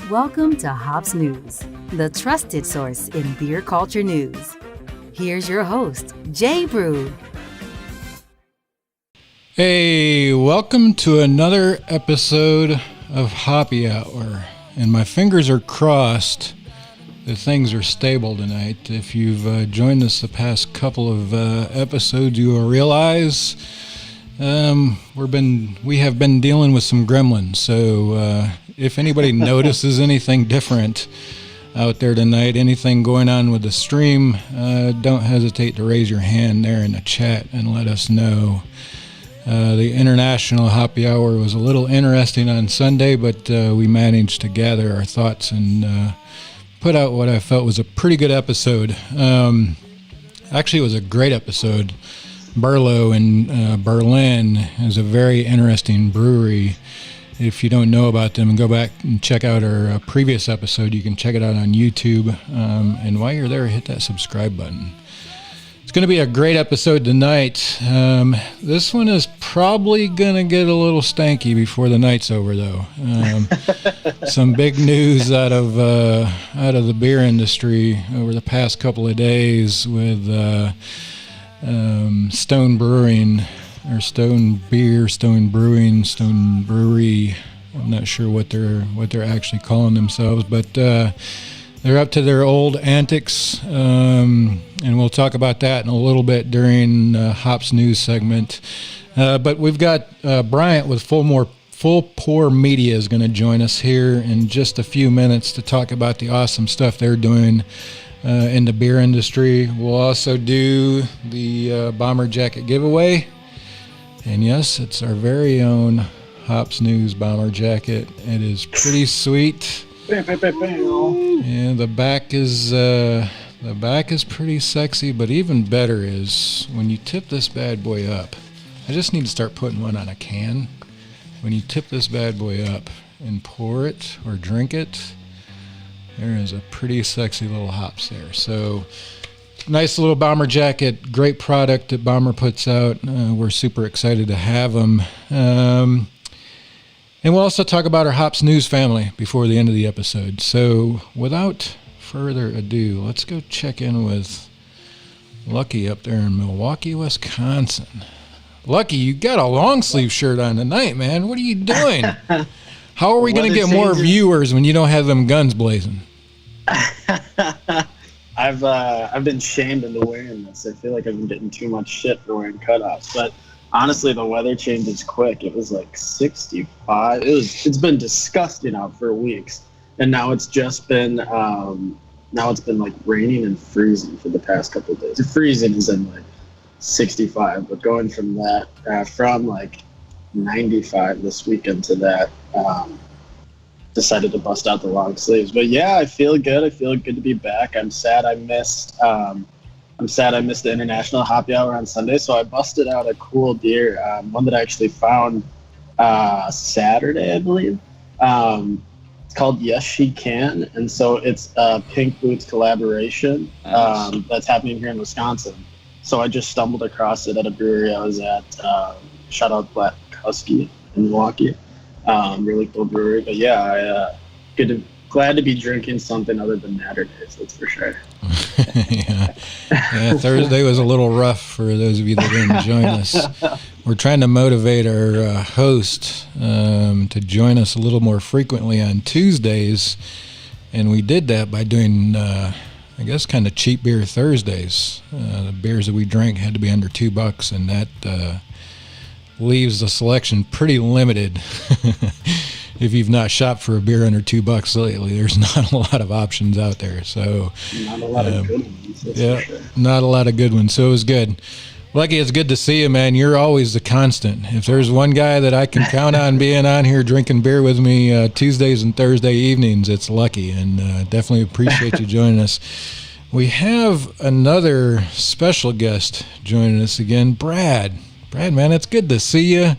Welcome to Hops News, the trusted source in beer culture news. Here's your host, Jay Brew. Hey, welcome to another episode of Hoppy Hour. And my fingers are crossed that things are stable tonight. If you've joined us the past couple of episodes, you will realize we have been dealing with some gremlins. So if anybody notices anything different out there tonight, anything going on with the stream, don't hesitate to raise your hand there in the chat and let us know. The International Hoppy Hour was a little interesting on Sunday, but we managed to gather our thoughts and put out what I felt was a pretty good episode. Actually, it was a great episode. Berlo in Berlin is a very interesting brewery. If you don't know about them, go back and check out our previous episode. You can check it out on YouTube. And while you're there, hit that subscribe button. It's going to be a great episode tonight. This one is probably going to get a little stanky before the night's over, though. Some big news out of the beer industry over the past couple of days with Stone Brewing, or Stone Beer, Stone Brewing, Stone Brewery. I'm not sure what they're actually calling themselves, but they're up to their old antics, and we'll talk about that in a little bit during Hops News segment. But we've got Bryant with Full Pour Media is going to join us here in just a few minutes to talk about the awesome stuff they're doing in the beer industry. We'll also do the bomber jacket giveaway. And yes, it's our very own Hops News bomber jacket. It is pretty sweet. And the back is pretty sexy, but even better is when you tip this bad boy up. I just need to start putting one on a can. When you tip this bad boy up and pour it or drink it, there is a pretty sexy little hops there. So nice little bomber jacket, great product that Bomber puts out. We're super excited to have them. And we'll also talk about our Hops News family before the end of the episode. So without further ado, let's go check in with Lucky up there in Milwaukee, Wisconsin. Lucky, you got a long sleeve shirt on tonight, man. What are you doing? How are we going to get more viewers when you don't have them guns blazing? I've been shamed into wearing this. I feel like I've been getting too much shit for wearing cutoffs, but honestly, the weather changes quick. It was like 65. It's been disgusting out for weeks, and now it's just been like raining and freezing for the past couple of days. The freezing is in like 65, but going from that from like 95 this weekend to that, decided to bust out the long sleeves. But yeah, I feel good. I feel good to be back. I'm sad I missed the International Hoppy Hour on Sunday, so I busted out a cool beer, one that I actually found Saturday, I believe. It's called Yes She Can, and so it's a Pink Boots collaboration that's happening here in Wisconsin. So I just stumbled across it at a brewery I was at. Shout out Black Husky in Milwaukee. Really cool brewery. But yeah, glad to be drinking something other than Natterdays, that's for sure. yeah, Thursday was a little rough for those of you that didn't join us. We're trying to motivate our host to join us a little more frequently on Tuesdays, and we did that by doing, I guess, kind of cheap beer Thursdays. The beers that we drank had to be under $2, and that leaves the selection pretty limited. If you've not shopped for a beer under $2 lately, there's not a lot of options out there. So not a lot of good ones. Yeah, for sure. Not a lot of good ones. So it was good. Lucky, it's good to see you, man. You're always the constant. If there's one guy that I can count on being on here drinking beer with me Tuesdays and Thursday evenings, it's Lucky, and definitely appreciate you joining us. We have another special guest joining us again, Brad. Brad, man, it's good to see you.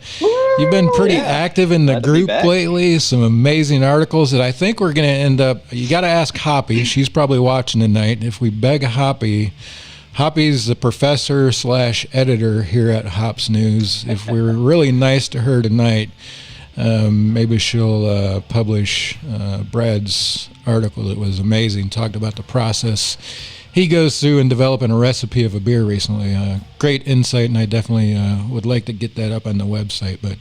You've been pretty active in the group lately. Some amazing articles that I think we're going to end up. You got to ask Hoppy. She's probably watching tonight. If we beg Hoppy, Hoppy's the professor / editor here at Hops News. If we're really nice to her tonight, Maybe she'll publish Brad's article that was amazing, talked about the process he goes through in developing a recipe of a beer recently. Great insight, and I definitely would like to get that up on the website. But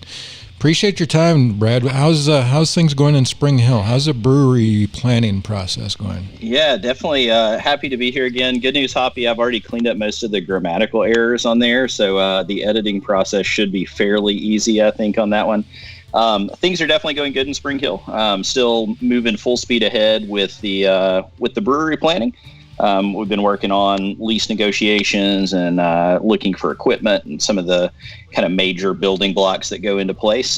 appreciate your time, Brad. How's things going in Spring Hill? How's the brewery planning process going? Yeah, definitely happy to be here again. Good news, Hoppy. I've already cleaned up most of the grammatical errors on there, so the editing process should be fairly easy, I think, on that one. Things are definitely going good in Spring Hill. Still moving full speed ahead with the brewery planning. We've been working on lease negotiations and looking for equipment and some of the kind of major building blocks that go into place.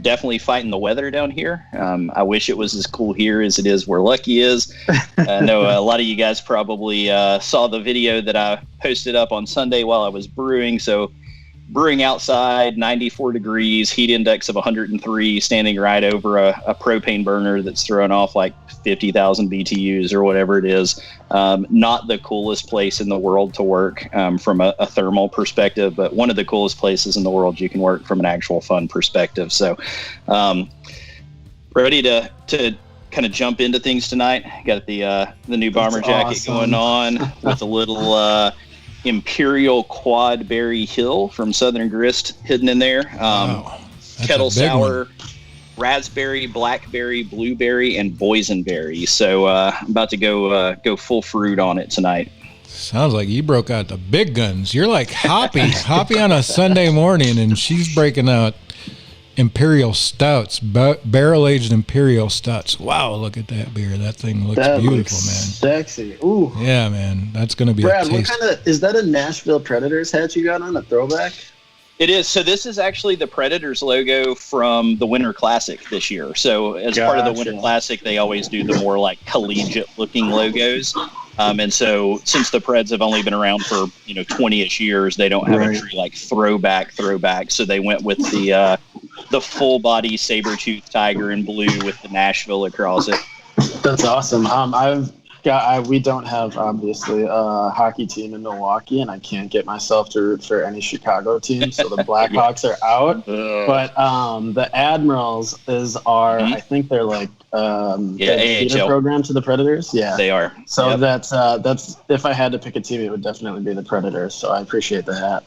Definitely fighting the weather down here. I wish it was as cool here as it is where Lucky is. I know a lot of you guys probably saw the video that I posted up on Sunday while I was brewing. So brewing outside, 94 degrees, heat index of 103, standing right over a propane burner that's throwing off like 50,000 BTUs or whatever it is. Not the coolest place in the world to work from a thermal perspective, but one of the coolest places in the world you can work from an actual fun perspective. So ready to kind of jump into things tonight. Got the new bomber jacket going on with a little Imperial Quad Berry Hill from Southern Grist hidden in there. Kettle sour, raspberry, blackberry, blueberry, and boysenberry. So I'm about to go full fruit on it tonight. Sounds like you broke out the big guns. You're like Hoppy on a Sunday morning, and she's breaking out Imperial Stouts, barrel-aged Imperial Stouts. Wow, look at that beer. That thing looks beautiful, man. Sexy. Ooh. Yeah, man. That's going to be Brad, a taste. what kind of, is that a Nashville Predators hat you got on, a throwback? It is. So this is actually the Predators logo from the Winter Classic this year. So as part of the Winter Classic, they always do the more like collegiate-looking logos. And so since the Preds have only been around for 20-ish years, they don't have a true like throwback. So they went with the full body saber-toothed tiger in blue with the Nashville across it. That's awesome. We don't have obviously a hockey team in Milwaukee, and I can't get myself to root for any Chicago team, so the Blackhawks are out. But the Admirals is our, I think they're like feeder program to the Predators. Yeah, they are. So that's if I had to pick a team, it would definitely be the Predators. So I appreciate the hat.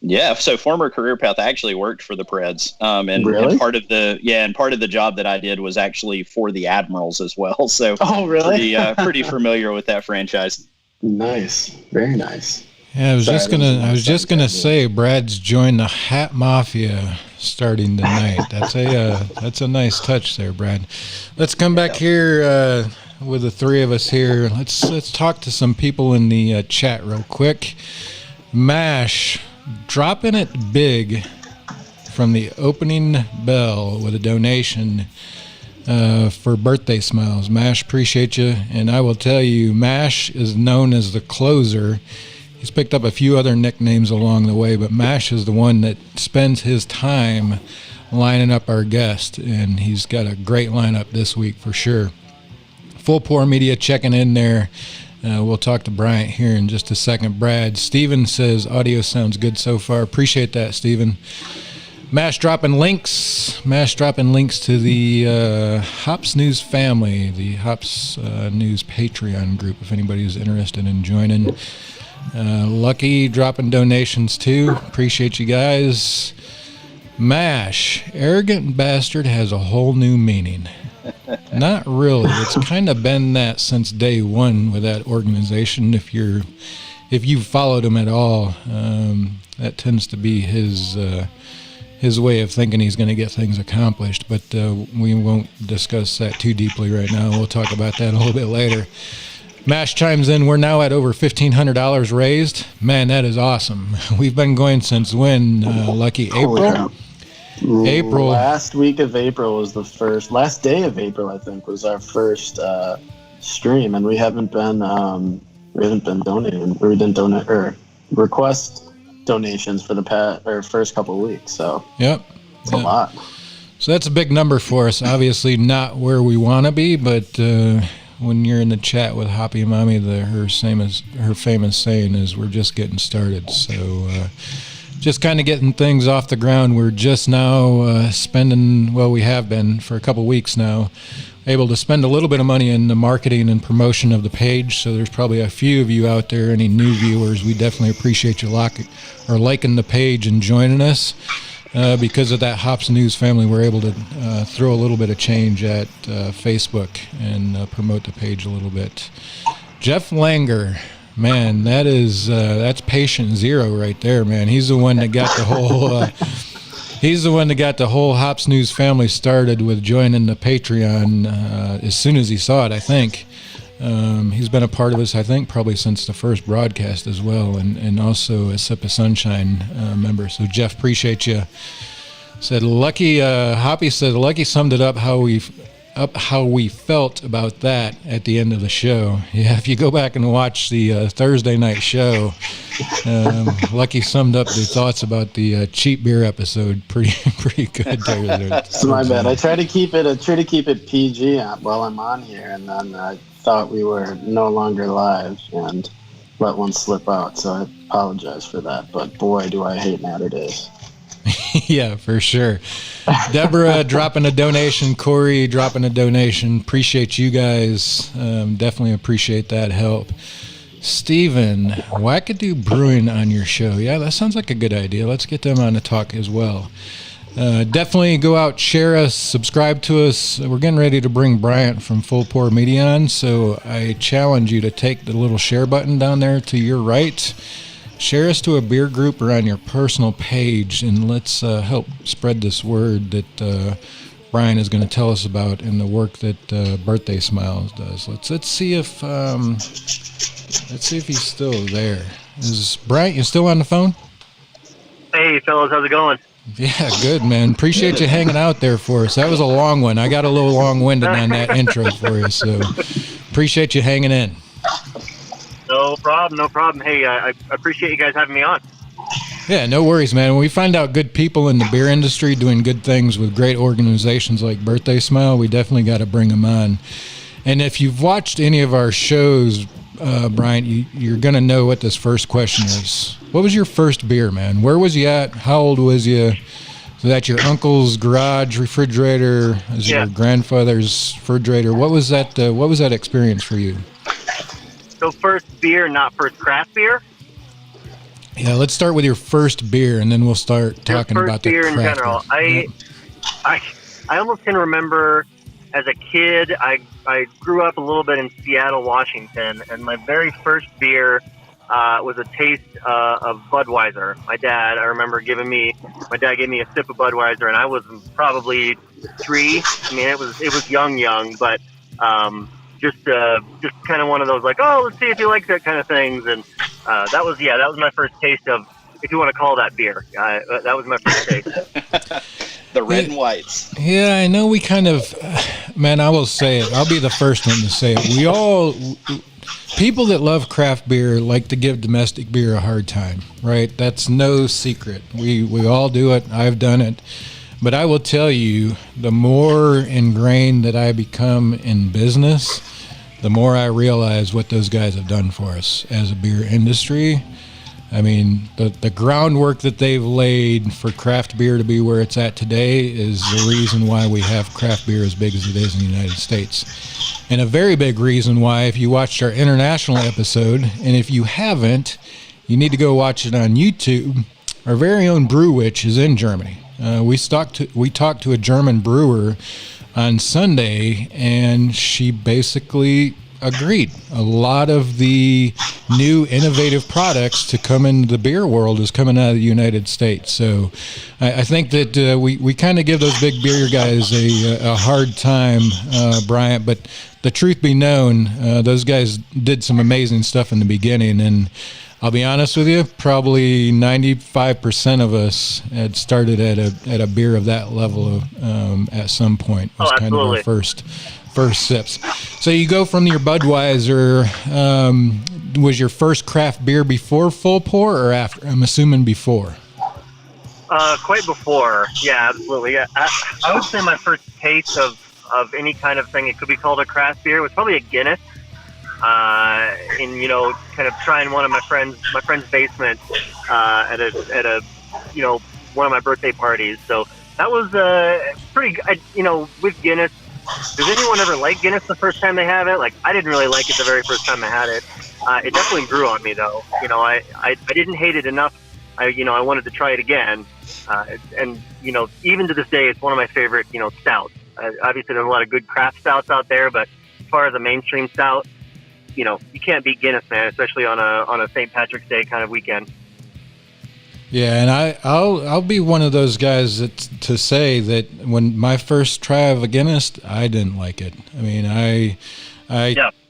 Yeah, so former career path, I actually worked for the Preds, and part of the job that I did was actually for the Admirals as well. So, pretty familiar with that franchise. Nice, very nice. Yeah, I was just gonna say, Brad's joined the Hat Mafia starting tonight. That's a nice touch there, Brad. Let's come back here with the three of us here. Let's talk to some people in the chat real quick. Mash. Dropping it big from the opening bell with a donation for birthday smiles. Mash, appreciate you. And I will tell you, Mash is known as the closer. He's picked up a few other nicknames along the way, but Mash is the one that spends his time lining up our guest, and he's got a great lineup this week for sure. Full Pour Media checking in there. We'll talk to Bryant here in just a second. Brad, Steven says audio sounds good so far. Appreciate that, Steven. Mash dropping links to the Hops News family, the Hops News Patreon group, if anybody's interested in joining. Lucky dropping donations too. Appreciate you guys. Mash, arrogant bastard has a whole new meaning. Not really. It's kind of been that since day one with that organization. If you've followed him at all, that tends to be his way of thinking he's going to get things accomplished. But we won't discuss that too deeply right now. We'll talk about that a little bit later. Mash chimes in. We're now at over $1,500 raised. Man, that is awesome. We've been going since when? Lucky April. April. Last week of April was last day of April, I think, was our first stream, and we haven't been donating. We didn't donate or request donations for the first couple of weeks. So it's a lot. So that's a big number for us. Obviously, not where we want to be, but when you're in the chat with Hoppy Mommy, her famous saying is, "We're just getting started." So. just kind of getting things off the ground. We're just now we have been for a couple weeks now, able to spend a little bit of money in the marketing and promotion of the page. So there's probably a few of you out there, any new viewers, we definitely appreciate you liking the page and joining us. Because of that Hops News family, we're able to throw a little bit of change at Facebook and promote the page a little bit. Jeff Langer, man, that's patient zero right there, man. He's the one that got the whole Hops News family started with joining the Patreon as soon as he saw it, I think. He's been a part of us, I think, probably since the first broadcast as well, and also a Sip of Sunshine member. So, Jeff, appreciate you. Hoppy said, Lucky summed it up how we felt about that at the end of the show. Yeah, if you go back and watch the Thursday night show, Lucky summed up the thoughts about the cheap beer episode pretty good there. It's my bad. I try to keep it PG while I'm on here, and then I thought we were no longer live and let one slip out, so I apologize for that. But boy, do I hate Natterdays. Yeah, for sure. Deborah dropping a donation, Corey dropping a donation. Appreciate you guys. Definitely appreciate that help. Steven, Wackadoo Brewing on your show. Yeah, that sounds like a good idea. Let's get them on to talk as well. Definitely go out, share us, subscribe to us. We're getting ready to bring Bryant from Full Pour Media on, so I challenge you to take the little share button down there to your right. Share us to a beer group or on your personal page, and let's help spread this word that Brian is going to tell us about and the work that Birthday Smiles does. Let's see if he's still there. Is Bryant, you still on the phone? Hey, fellas, how's it going? Yeah, good, man. Appreciate you hanging out there for us. That was a long one. I got a little long-winded on that intro for you, so appreciate you hanging in. No problem. Hey, I appreciate you guys having me on. Yeah, no worries, man. When we find out good people in the beer industry doing good things with great organizations like Birthday Smile, we definitely got to bring them on. And if you've watched any of our shows, Brian, you're going to know what this first question is. What was your first beer, man? Where was you at? How old was you? Was that your uncle's garage refrigerator? Was your grandfather's refrigerator? What was that experience for you? So first beer, not first craft beer? Yeah, let's start with your first beer, and then we'll start talking about the beer craft in general. I almost can remember as a kid, I grew up a little bit in Seattle, Washington, and my very first beer was a taste of Budweiser. My dad gave me a sip of Budweiser, and I was probably 3. I mean, it was young, but just kind of one of those like, oh, let's see if you like that kind of things, and that was my first taste of, if you want to call that beer. That was my first taste. The red and whites. Yeah, I know we kind of, man, I will say it. I'll be the first one to say it. People that love craft beer like to give domestic beer a hard time, right? That's no secret. We all do it. I've done it. But I will tell you, the more ingrained that I become in business, the more I realize what those guys have done for us as a beer industry. I mean, the groundwork that they've laid for craft beer to be where it's at today is the reason why we have craft beer as big as it is in the United States. And a very big reason why, if you watched our international episode, and if you haven't, you need to go watch it on YouTube. Our very own Brew Witch is in Germany. We talked to a German brewer on Sunday, and she basically agreed. A lot of the new innovative products to come into the beer world is coming out of the United States. So I think that we kind of give those big beer guys a hard time, Bryant, but the truth be known, those guys did some amazing stuff in the beginning, and I'll be honest with you, probably 95% of us had started at a beer of that level at some point. It was kind of our first sips. So you go from your Budweiser. Was your first craft beer before Full Pour or after? I'm assuming before. Quite before. Yeah, absolutely. Yeah. I would say my first taste of any kind of thing, it could be called a craft beer, was probably a Guinness. In kind of trying one of my friend's basement at a one of my birthday parties. So that was pretty good. With Guinness, does anyone ever like Guinness the first time they have it? Like, I didn't really like it the very first time I had it. It definitely grew on me, though. I didn't hate it enough. I wanted to try it again. And even to this day, it's one of my favorite, stouts. Obviously, there's a lot of good craft stouts out there, but as far as a mainstream stout, you can't beat Guinness, man, especially on a St. Patrick's Day kind of weekend. Yeah, and I'll be one of those guys to say that when my first try of a Guinness, I didn't like it. I mean, I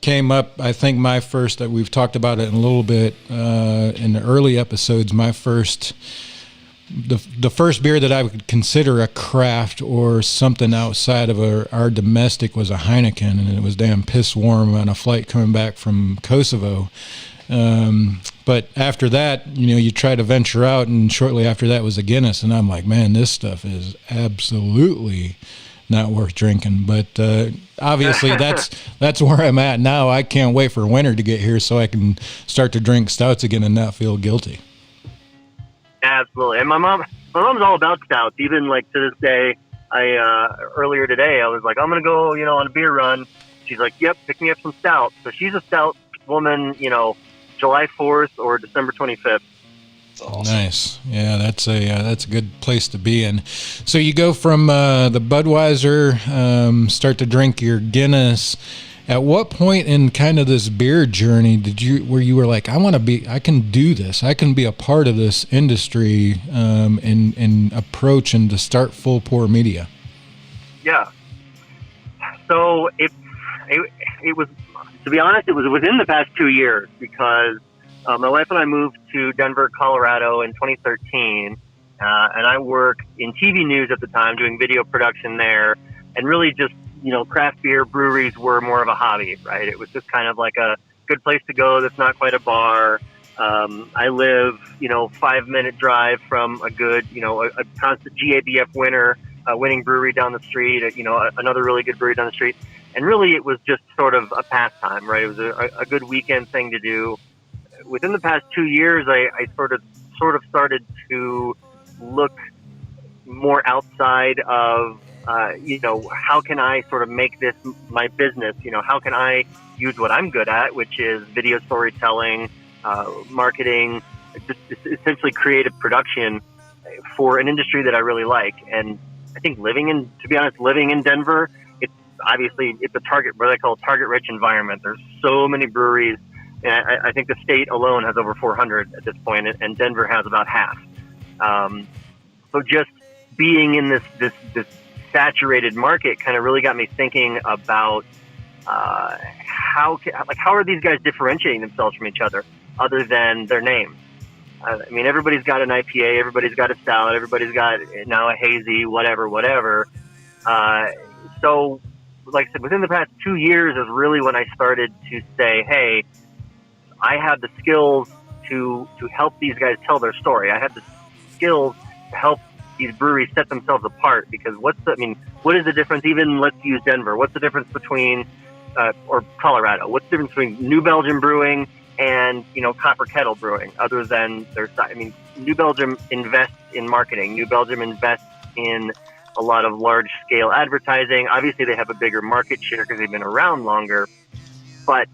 came up, I think my first, that we've talked about it in a little bit in the early episodes, the first beer that I would consider a craft or something outside of our domestic was a Heineken, and it was damn piss warm on a flight coming back from Kosovo. But after that, you try to venture out, and shortly after that was a Guinness, and I'm like, man, this stuff is absolutely not worth drinking. But obviously that's where I'm at now. I can't wait for winter to get here so I can start to drink stouts again and not feel guilty. Absolutely. And my mom's all about stouts. Even like to this day, earlier today, I was like, I'm going to go, on a beer run. She's like, yep, pick me up some stout. So she's a stout woman, July 4th or December 25th. Awesome. Nice. Yeah, that's a good place to be in. So you go from the Budweiser, start to drink your Guinness. At what point in kind of this beer journey where you were like, I can do this, I can be a part of this industry, and approach and to start full pour media? Yeah. So it was, to be honest, it was within the past 2 years, because my wife and I moved to Denver, Colorado in 2013, and I worked in TV news at the time, doing video production there, and really just, craft beer breweries were more of a hobby, right? It was just kind of like a good place to go that's not quite a bar. I live, 5-minute drive from a good, a constant GABF winning brewery down the street, another really good brewery down the street. And really, it was just sort of a pastime, right? It was a good weekend thing to do. Within the past 2 years, I sort of started to look more outside of, how can I sort of make this my business? How can I use what I'm good at, which is video storytelling, marketing, just essentially creative production for an industry that I really like. And I think living in Denver, it's a what I call a target-rich environment. There's so many breweries, and I think the state alone has over 400 at this point, and Denver has about half. So just being in this saturated market kind of really got me thinking about how are these guys differentiating themselves from each other than their name? I mean, everybody's got an IPA, everybody's got a stout, everybody's got now a hazy, whatever. So, like I said, within the past 2 years is really when I started to say, hey, I have the skills to help these guys tell their story. I have the skills to help these breweries set themselves apart, because what is the difference? Even let's use Denver. What's the difference between, or Colorado? What's the difference between New Belgium Brewing and, Copper Kettle Brewing, other than their side? I mean, New Belgium invests in marketing. New Belgium invests in a lot of large scale advertising. Obviously they have a bigger market share because they've been around longer, but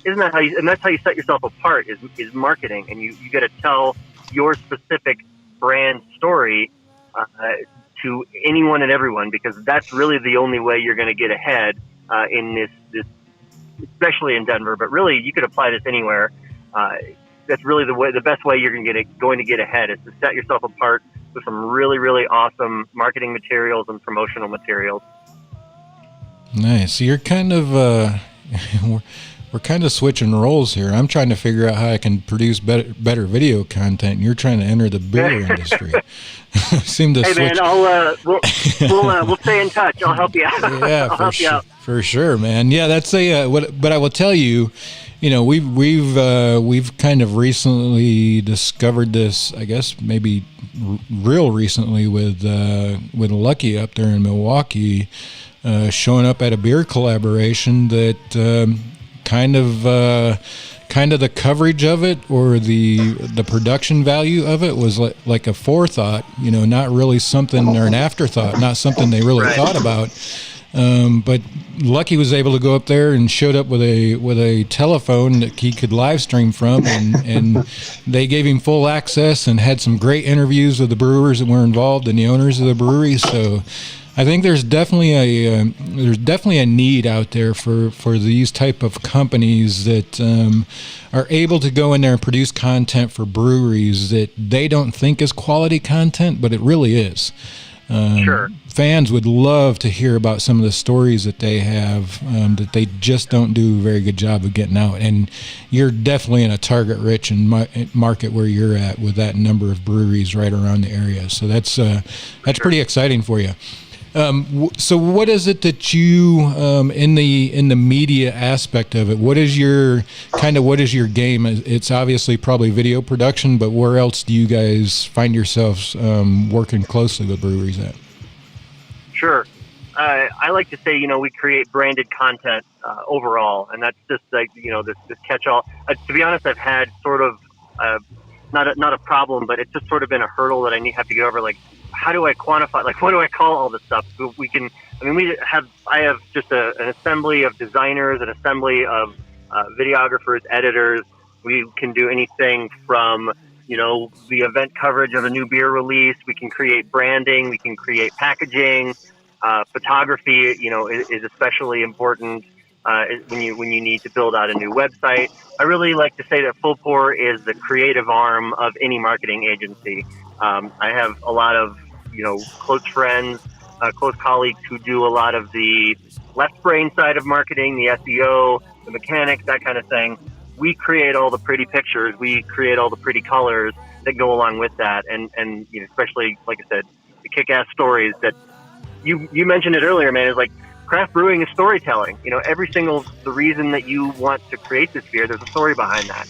isn't that that's how you set yourself apart is marketing. And you got to tell your specific brand story to anyone and everyone, because that's really the only way you're going to get ahead in this, especially in Denver. But really, you could apply this anywhere. That's really the best way you're going to get ahead is to set yourself apart with some really, really awesome marketing materials and promotional materials. Nice. So you're kind of we're kind of switching roles here. I'm trying to figure out how I can produce better video content, and you're trying to enter the beer industry. Seem to switch. Man, we'll stay in touch. I'll help you out. Yeah, I'll help you out. For sure, man. Yeah, that's but I will tell you, we've kind of recently discovered this. I guess maybe real recently with Lucky up there in Milwaukee, showing up at a beer collaboration that kind of kind of the coverage of it or the production value of it was like a forethought, not really something or an afterthought, not something they really thought about. But Lucky was able to go up there and showed up with a telephone that he could live stream from, and they gave him full access and had some great interviews with the brewers that were involved and the owners of the brewery. So I think there's definitely a need out there for these type of companies that are able to go in there and produce content for breweries that they don't think is quality content, but it really is. Sure. Fans would love to hear about some of the stories that they have that they just don't do a very good job of getting out. And you're definitely in a target-rich market where you're at with that number of breweries right around the area. So that's Sure. pretty exciting for you. So what is it that you in the media aspect of it? What is your game? It's obviously probably video production, but where else do you guys find yourselves working closely with breweries at? Sure. I like to say, we create branded content overall, and that's just like, this catch-all. To be honest, I've had sort of not a problem, but it's just sort of been a hurdle that I have to get over. Like, how do I quantify? Like, what do I call all this stuff? I have just an assembly of designers, an assembly of videographers, editors. We can do anything from, the event coverage of a new beer release. We can create branding. We can create packaging. Photography, is especially important when you need to build out a new website. I really like to say that Full Pour is the creative arm of any marketing agency. I have a lot of, close friends, close colleagues who do a lot of the left brain side of marketing, the SEO, the mechanics, that kind of thing. We create all the pretty pictures. We create all the pretty colors that go along with that. And especially, like I said, the kick-ass stories that you mentioned it earlier, man, is like craft brewing is storytelling. The reason that you want to create this beer, there's a story behind that.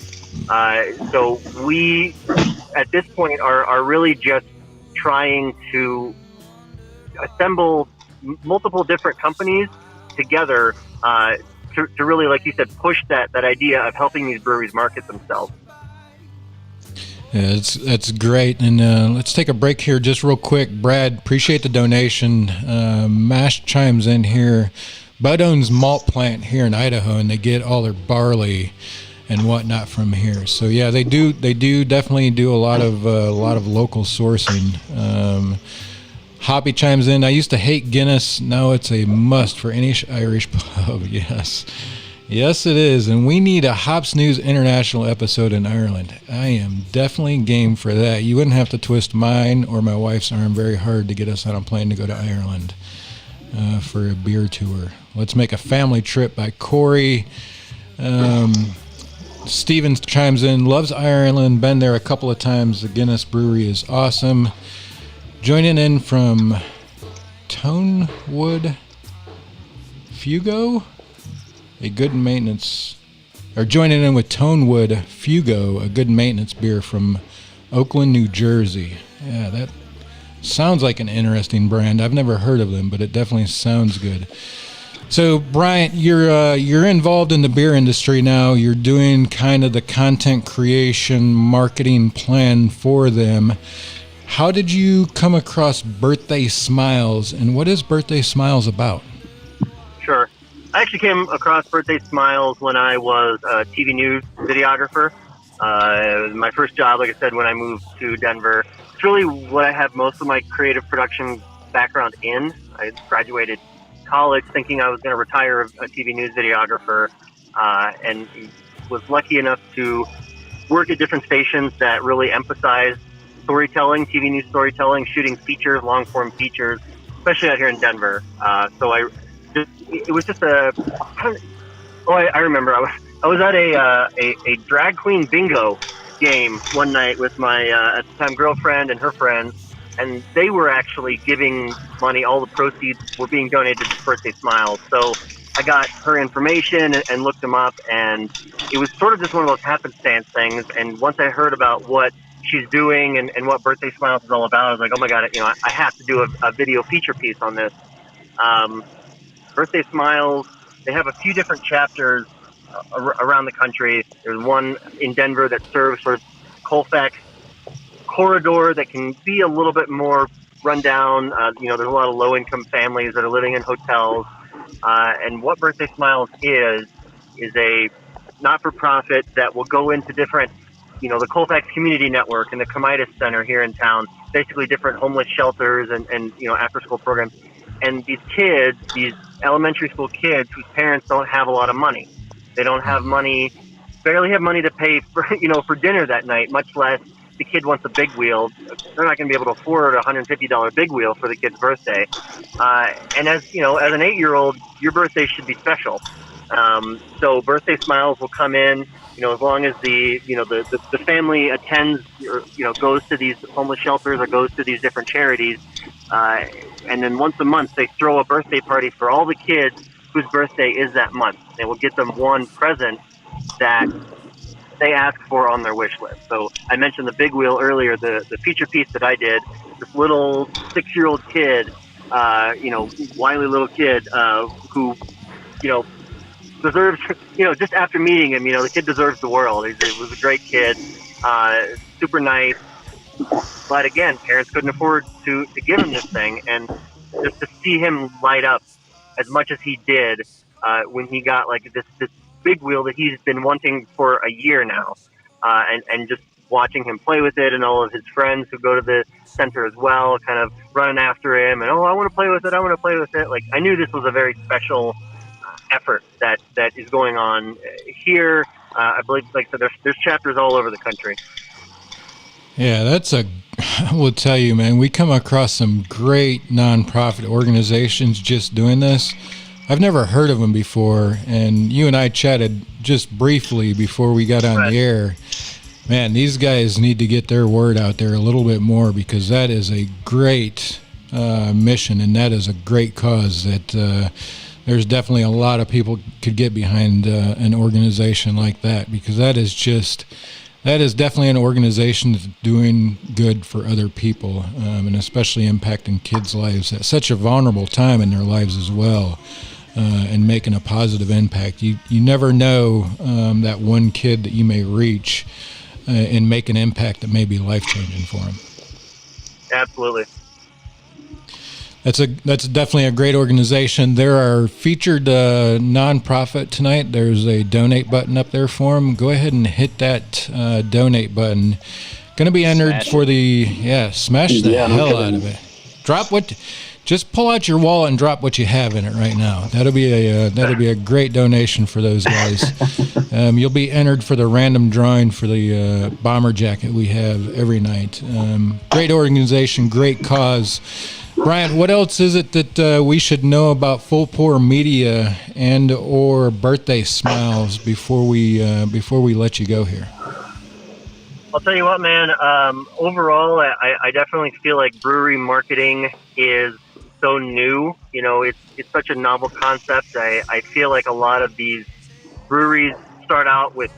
So we, at this point, are really just trying to assemble multiple different companies together to really, like you said, push that idea of helping these breweries market themselves. Yeah, that's great. And let's take a break here just real quick. Brad, appreciate the donation. Mash chimes in here. Bud owns malt plant here in Idaho, and they get all their barley and whatnot from here. So yeah, they do definitely do a lot of local sourcing. Hoppy chimes in. I used to hate Guinness. Now it's a must for any Irish pub. Yes, it is. And we need a Hops News International episode in Ireland. I am definitely game for that. You wouldn't have to twist mine or my wife's arm very hard to get us on a plane to go to Ireland for a beer tour. Let's make a family trip by Corey. Steven chimes in. Loves Ireland. Been there a couple of times. The Guinness Brewery is awesome. Joining in from Tonewood, Fugo, joining in with Tonewood Fugo, a good maintenance beer from Oakland, New Jersey. Yeah, that sounds like an interesting brand. I've never heard of them, but it definitely sounds good. So, Bryant, you're involved in the beer industry now. You're doing kind of the content creation, marketing plan for them. How did you come across Birthday Smiles, and what is Birthday Smiles about? Sure. I actually came across Birthday Smiles when I was a TV news videographer. It was my first job, like I said, when I moved to Denver. It's really what I have most of my creative production background in. I graduated college thinking I was going to retire a TV news videographer, and was lucky enough to work at different stations that really emphasized storytelling, TV news storytelling, shooting features, long-form features, especially out here in Denver. It was just I remember I was at a drag queen bingo game one night with my at the time girlfriend and her friends, and they were actually giving money. All the proceeds were being donated to Birthday Smiles. So I got her information and looked them up, and it was sort of just one of those happenstance things. And once I heard about what she's doing and what Birthday Smiles is all about, I was like, oh my God, I have to do a video feature piece on this. Birthday Smiles, they have a few different chapters around the country. There's one in Denver that serves sort of Colfax corridor that can be a little bit more rundown. There's a lot of low-income families that are living in hotels. And what Birthday Smiles is a not-for-profit that will go into different, the Colfax Community Network and the Comitas Center here in town, basically different homeless shelters and after-school programs. And these kids, these elementary school kids whose parents don't have a lot of money. They don't have money, barely have money to pay for dinner that night, much less the kid wants a big wheel. They're not going to be able to afford a $150 big wheel for the kid's birthday. And as an 8-year-old, your birthday should be special. So Birthday Smiles will come in, as long as the family attends or, goes to these homeless shelters or goes to these different charities. And then once a month, they throw a birthday party for all the kids whose birthday is that month. They will get them one present that they ask for on their wish list. So I mentioned the big wheel earlier, the feature piece that I did, this little 6-year-old kid, wily little kid, who, deserves, just after meeting him, the kid deserves the world. He was a great kid, super nice. But again, parents couldn't afford to give him this thing. And just to see him light up as much as he did when he got like this big wheel that he's been wanting for a year now, and just watching him play with it, and all of his friends who go to the center as well, kind of running after him, and I want to play with it. Like, I knew this was a very special effort that is going on here. I believe, like I said, there's chapters all over the country. Yeah, I will tell you, man, we come across some great nonprofit organizations just doing this. I've never heard of them before, and you and I chatted just briefly before we got on the air. Man, these guys need to get their word out there a little bit more, because that is a great mission, and that is a great cause that there's definitely a lot of people could get behind an organization like that, because that is definitely an organization that's doing good for other people, and especially impacting kids' lives at such a vulnerable time in their lives as well. And making a positive impact. You never know that one kid that you may reach and make an impact that may be life-changing for them. Absolutely. That's definitely a great organization. There are featured nonprofit tonight. There's a donate button up there for them. Go ahead and hit that donate button. Going to be entered for smash the hell out of it. Just pull out your wallet and drop what you have in it right now. That'll be a great donation for those guys. You'll be entered for the random drawing for the bomber jacket we have every night. Great organization, great cause. Bryant, what else is it that we should know about Full Pour Media and or Birthday Smiles before we let you go here? I'll tell you what, man. Overall, I definitely feel like brewery marketing is so new. It's such a novel concept. I feel like a lot of these breweries start out with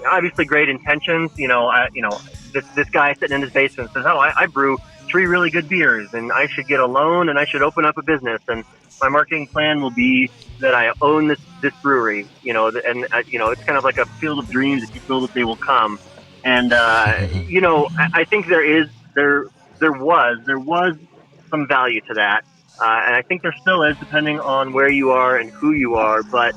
obviously great intentions. This guy sitting in his basement says, I brew 3 really good beers, and I should get a loan, and I should open up a business, and my marketing plan will be that I own this brewery. It's kind of like a field of dreams. If you build it, they will come. And I think there was some value to that. And I think there still is, depending on where you are and who you are. But,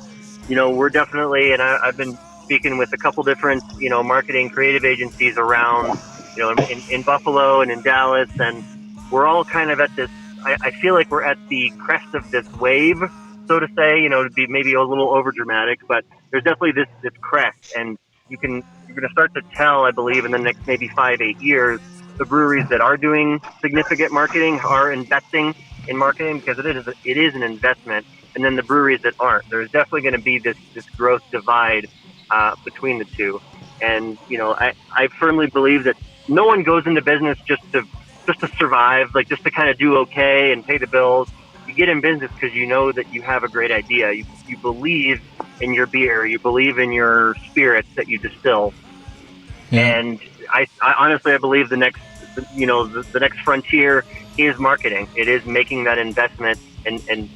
we're definitely, and I've been speaking with a couple different, marketing creative agencies around, in Buffalo and in Dallas. And we're all kind of at this, I feel like we're at the crest of this wave, so to say, to be maybe a little over dramatic, but there's definitely this crest. And you're going to start to tell, I believe, in the next maybe 5-8 years, the breweries that are doing significant marketing are investing in marketing, because it is an investment, and then the breweries that aren't. There's definitely going to be this growth divide between the two. And I firmly believe that no one goes into business just to survive, like just to kind of do okay and pay the bills. You get in business because you know that you have a great idea. You believe in your beer. You believe in your spirits that you distill. Yeah. And I honestly believe the next frontier is marketing. It is making that investment and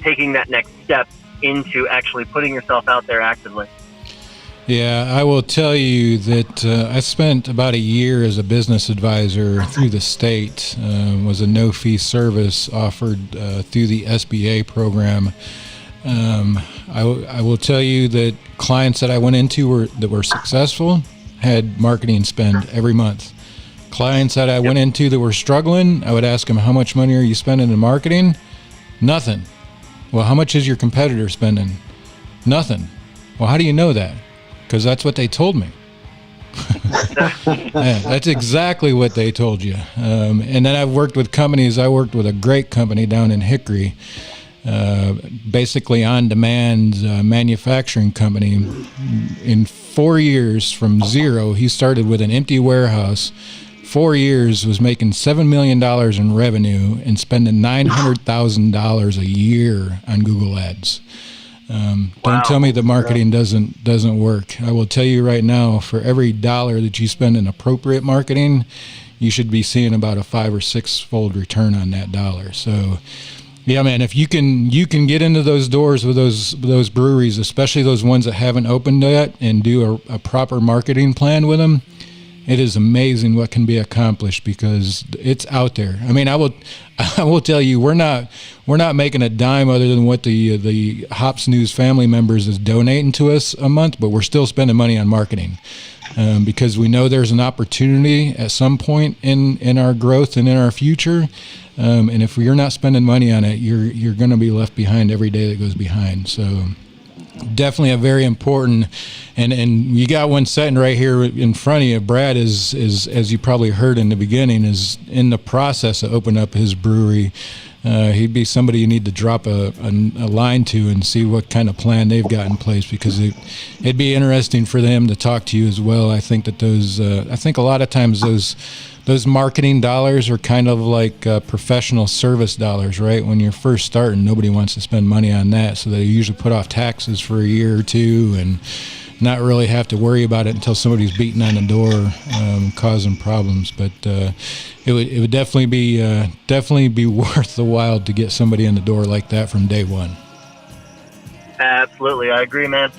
taking that next step into actually putting yourself out there actively? Yeah, I will tell you that I spent about a year as a business advisor through the state. Was a no-fee service offered through the SBA program. I will tell you that clients that I went into that were successful had marketing spend every month. Clients that I went into that were struggling, I would ask them, how much money are you spending in marketing? Nothing. Well, how much is your competitor spending? Nothing. Well, how do you know that? Because that's what they told me. Yeah, that's exactly what they told you. And then I've worked with companies. I worked with a great company down in Hickory, basically on-demand manufacturing company. In 4 years from zero, he started with an empty warehouse. 4 years, was making $7 million in revenue and spending $900,000 a year on Google Ads. Don't tell me the marketing doesn't work. I will tell you right now, for every dollar that you spend in appropriate marketing, you should be seeing about a 5 or 6-fold return on that dollar. So, yeah, man, if you can get into those doors with those breweries, especially those ones that haven't opened yet, and do a proper marketing plan with them, it is amazing what can be accomplished because it's out there. I mean, I will tell you, we're not making a dime other than what the Hops News family members is donating to us a month, but we're still spending money on marketing because we know there's an opportunity at some point in our growth and in our future. And if you're not spending money on it, you're going to be left behind every day that goes behind. So definitely a very important, and you got one sitting right here in front of you. Brad is as you probably heard in the beginning, is in the process of opening up his brewery. He'd be somebody you need to drop a line to and see what kind of plan they've got in place, because it'd be interesting for them to talk to you as well. I think that I think a lot of times those marketing dollars are kind of like professional service dollars, right? When you're first starting, nobody wants to spend money on that, so they usually put off taxes for a year or two and not really have to worry about it until somebody's beating on the door, causing problems. But it would definitely be worth the while to get somebody in the door like that from day one. Absolutely, I agree, man.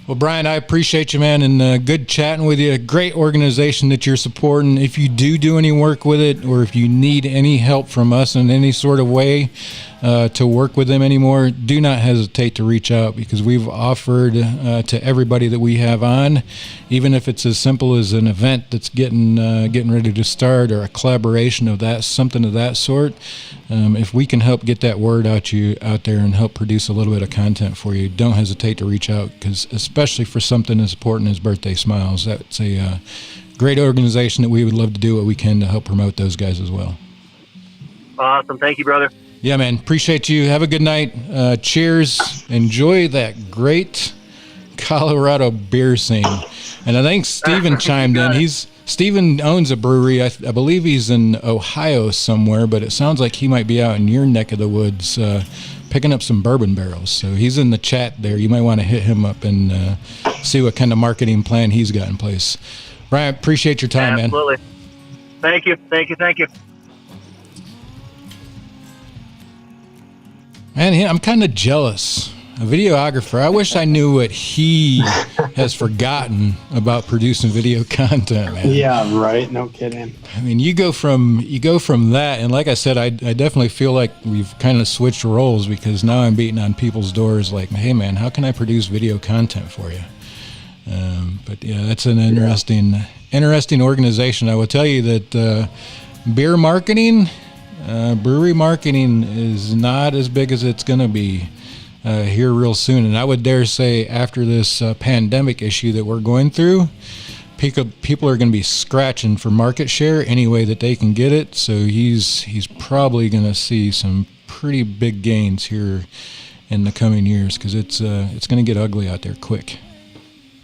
Well, Brian, I appreciate you, man, and good chatting with you. A great organization that you're supporting. If you do any work with it, or if you need any help from us in any sort of way to work with them anymore, do not hesitate to reach out, because we've offered to everybody that we have on, even if it's as simple as an event that's getting ready to start, or a collaboration of that, something of that sort. If we can help get that word out there and help produce a little bit of content for you, don't hesitate to reach out, because especially for something as important as Birthday Smiles, that's a great organization that we would love to do what we can to help promote those guys as well. Awesome. Thank you, brother. Yeah, man. Appreciate you. Have a good night. Cheers. Enjoy that great Colorado beer scene. And I think Steven chimed in. Steven owns a brewery. I believe he's in Ohio somewhere, but it sounds like he might be out in your neck of the woods picking up some bourbon barrels. So he's in the chat there. You might want to hit him up and see what kind of marketing plan he's got in place. Brian, appreciate your time, Absolutely. Man. Thank you. Man, I'm kind of jealous. A videographer. I wish I knew what he has forgotten about producing video content, man. Yeah, right. No kidding. I mean, you go from that, and like I said, I definitely feel like we've kind of switched roles, because now I'm beating on people's doors like, hey, man, how can I produce video content for you? But yeah, that's an interesting organization. I will tell you that beer marketing, brewery marketing is not as big as it's going to be here real soon. And I would dare say, after this pandemic issue that we're going through, people are going to be scratching for market share any way that they can get it. So he's probably going to see some pretty big gains here in the coming years, because it's going to get ugly out there quick.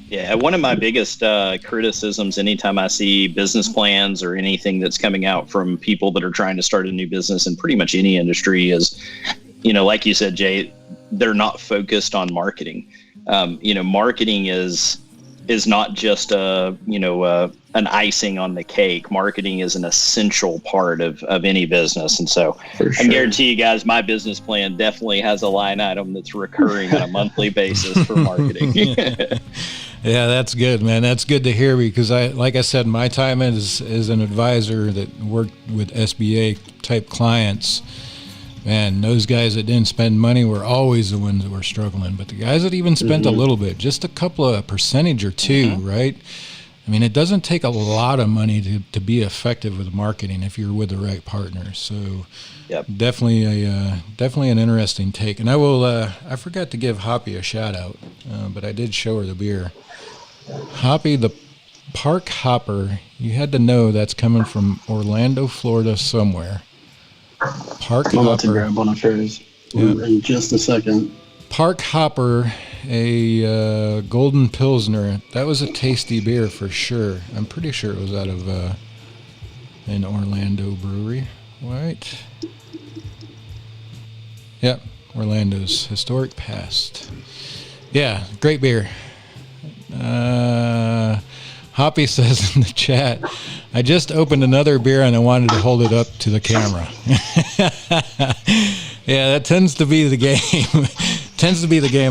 Yeah, one of my biggest criticisms anytime I see business plans or anything that's coming out from people that are trying to start a new business in pretty much any industry is, like you said, Jay, they're not focused on marketing. Marketing is is not just an icing on the cake. Marketing is an essential part of any business. And so I can guarantee you guys, my business plan definitely has a line item that's recurring on a monthly basis for marketing. Yeah, that's good, man. That's good to hear, because like I said, my time as an advisor that worked with SBA type clients, man, those guys that didn't spend money were always the ones that were struggling. But the guys that even spent a little bit, just a couple of percentage or two, right? I mean, it doesn't take a lot of money to be effective with marketing if you're with the right partners. So definitely an interesting take. And I forgot to give Hoppy a shout out, but I did show her the beer. Hoppy, the Park Hopper, you had to know that's coming from Orlando, Florida somewhere. Park Hopper. I'm about to grab one of hers in just a second. Park Hopper, a Golden Pilsner. That was a tasty beer for sure. I'm pretty sure it was out of an Orlando brewery, right? Yep, Orlando's historic past. Yeah, great beer. Hoppy says in the chat, I just opened another beer and I wanted to hold it up to the camera. Yeah, that tends to be the game.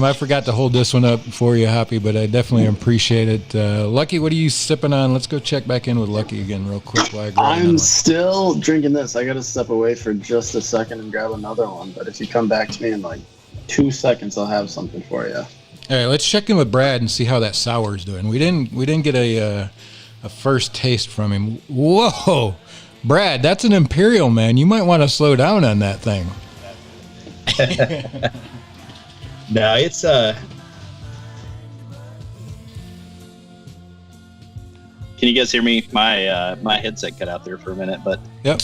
I forgot to hold this one up for you, Hoppy, but I definitely appreciate it. Lucky, what are you sipping on? Let's go check back in with Lucky again real quick. While I'm still drinking this. I got to step away for just a second and grab another one. But if you come back to me in like 2 seconds, I'll have something for you. All right, let's check in with Brad and see how that sour's doing. We didn't get a first taste from him. Whoa, Brad, that's an Imperial, man. You might want to slow down on that thing. No, it's Can you guys hear me? My headset cut out there for a minute, but yep.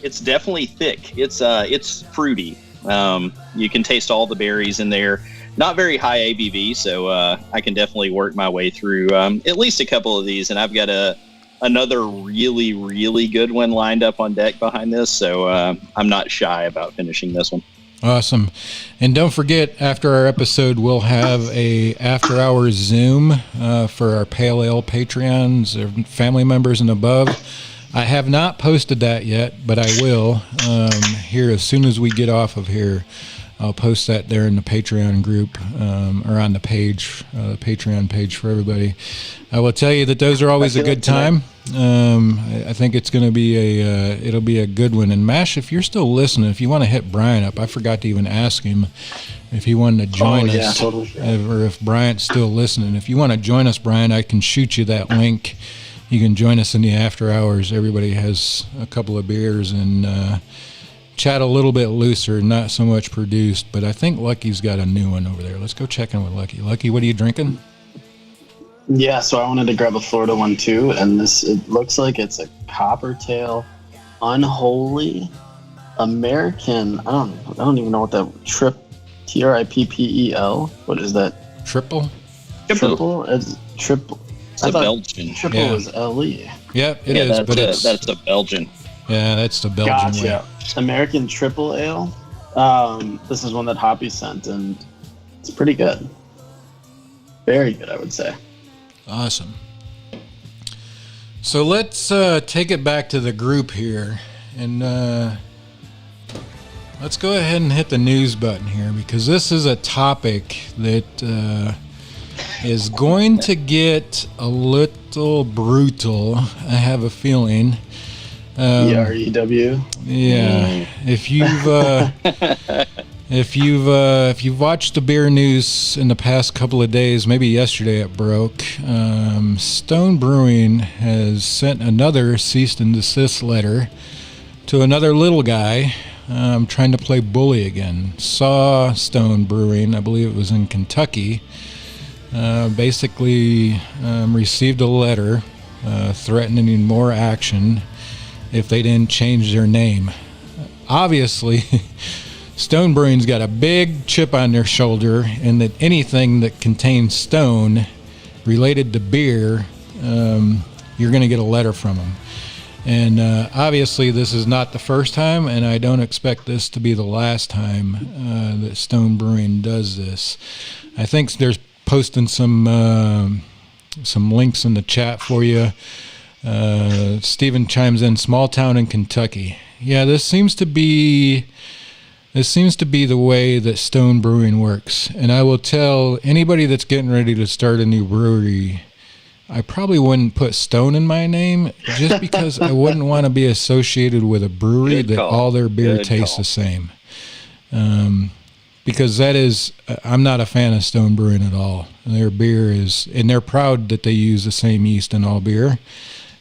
It's definitely thick. It's fruity. You can taste all the berries in there. Not very high ABV, so I can definitely work my way through at least a couple of these, and I've got another really, really good one lined up on deck behind this, so I'm not shy about finishing this one. Awesome. And don't forget, after our episode, we'll have a after-hours Zoom for our Pale Ale Patreons, or family members and above. I have not posted that yet, but I will here as soon as we get off of here. I'll post that there in the Patreon group or on the page, the Patreon page for everybody. I will tell you that those are always a good time. I think it's going to be it'll be a good one. And Mash, if you're still listening, if you want to hit Brian up, I forgot to even ask him if he wanted to join us, totally. Or if Bryant's still listening. If you want to join us, Brian, I can shoot you that link. You can join us in the after hours. Everybody has a couple of beers and chat a little bit looser, not so much produced, but I think Lucky's got a new one over there. Let's go check in with Lucky. Lucky, what are you drinking? Yeah, so I wanted to grab a Florida one too, and it looks like it's a Coppertail Unholy American. I don't even know what that Trippel. What is that? Triple? Triple? It's triple. It's a Belgian. Triple is LE. Yep, it is, but that's a Belgian. Yeah, that's the Belgian way. American Triple Ale. This is one that Hoppy sent, and it's pretty good. Very good, I would say. Awesome. So let's take it back to the group here, and let's go ahead and hit the news button here, because this is a topic that is going to get a little brutal, I have a feeling. EREW. Yeah. If you've watched the beer news in the past couple of days, maybe yesterday it broke. Stone Brewing has sent another cease and desist letter to another little guy trying to play bully again. Sawstone Brewing, I believe it was in Kentucky, basically received a letter threatening more action if they didn't change their name. Obviously, Stone Brewing's got a big chip on their shoulder, and that anything that contains stone related to beer, you're going to get a letter from them. And obviously, this is not the first time, and I don't expect this to be the last time that Stone Brewing does this. I think there's posting some links in the chat for you. Stephen chimes in, small town in Kentucky. Yeah, this seems to be the way that Stone Brewing works. And I will tell anybody that's getting ready to start a new brewery, I probably wouldn't put Stone in my name just because I wouldn't want to be associated with a brewery that all their beer tastes the same. Because I'm not a fan of Stone Brewing at all. Their beer is, and they're proud that they use the same yeast in all beer.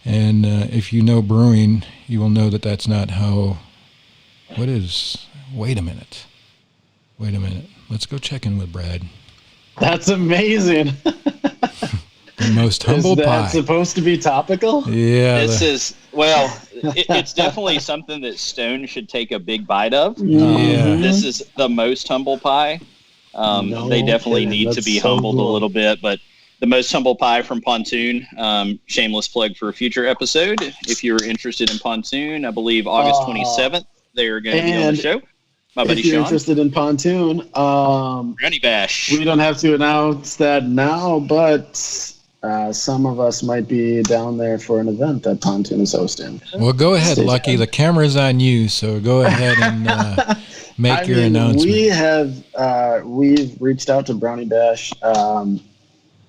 And if you know brewing, you will know that that's not how. Wait a minute. Let's go check in with Brad. That's amazing. The most humble pie. Is that supposed to be topical? Yeah. It's definitely something that Stone should take a big bite of. Yeah. This is the most humble pie. They definitely need to be humbled a little bit, but the most humble pie from Pontoon. Shameless plug for a future episode. If you're interested in Pontoon, I believe August 27th, they're going to be on the show. My buddy if you're Sean. Interested in Pontoon, Brownie Bash. We don't have to announce that now, but some of us might be down there for an event that Pontoon is hosting. Well, go ahead, Lucky. The camera's on you, so go ahead and make your announcement. We've reached out to Brownie Bash,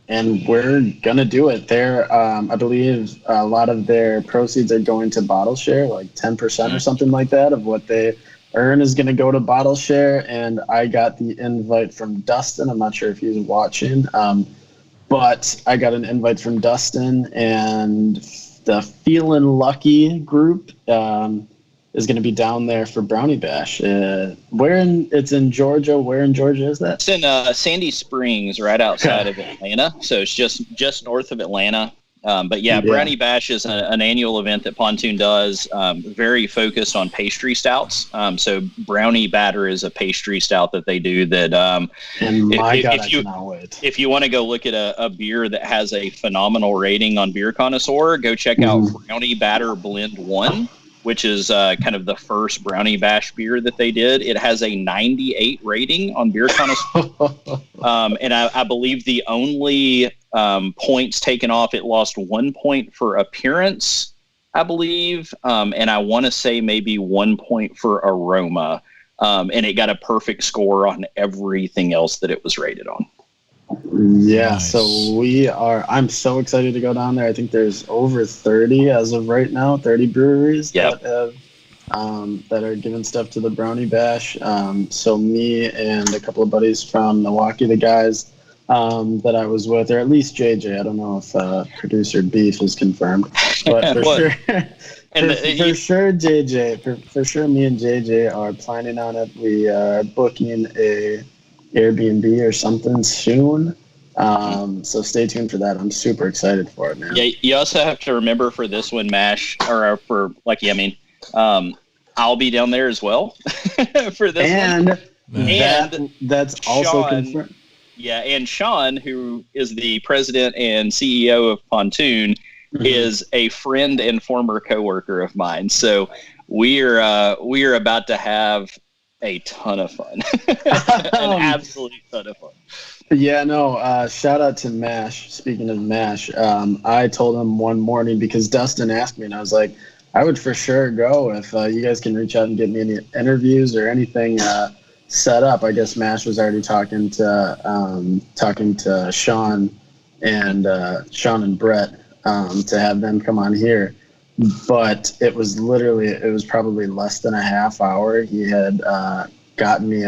and we're gonna do it. I believe a lot of their proceeds are going to Bottle Share, like 10% or something like that of what they earn is gonna go to Bottle Share. And I got the invite from Dustin. I'm not sure if he's watching. But I got an invite from Dustin, and the Feelin' Lucky group is going to be down there for Brownie Bash. It's in Georgia. Where in Georgia is that? It's in Sandy Springs, right outside of Atlanta. So it's just north of Atlanta. But Brownie Bash is an annual event that Pontoon does, very focused on pastry stouts. So Brownie Batter is a pastry stout that they do that. If you want to go look at a beer that has a phenomenal rating on Beer Connoisseur, go check out Brownie Batter Blend 1, which is kind of the first Brownie Bash beer that they did. It has a 98 rating on Beer Connoisseur. And I believe the only points taken off, it lost 1 point for appearance, I believe. And I want to say maybe 1 point for aroma. And it got a perfect score on everything else that it was rated on. Yeah, nice. So I'm so excited to go down there. I think there's over 30 as of right now, 30 breweries that are giving stuff to the Brownie Bash. So me and a couple of buddies from Milwaukee, the guys that I was with, or at least JJ, I don't know if producer Beef is confirmed, but for sure. For sure, JJ, for sure, me and JJ are planning on it. We are booking a Airbnb or something soon. So stay tuned for that. I'm super excited for it, man. Yeah, you also have to remember for this one, Mash, or Lucky, I'll be down there as well for this one. And that's also confirmed. Yeah, and Sean, who is the president and CEO of Pontoon, is a friend and former coworker of mine. So we are about to have a ton of fun, an absolute ton of fun. Yeah, no. Shout out to Mash. Speaking of Mash, I told him one morning because Dustin asked me, and I was like, I would for sure go if you guys can reach out and get me any interviews or anything set up. I guess Mash was already talking to Sean and Brett to have them come on here. But it was probably less than a half hour. He had gotten me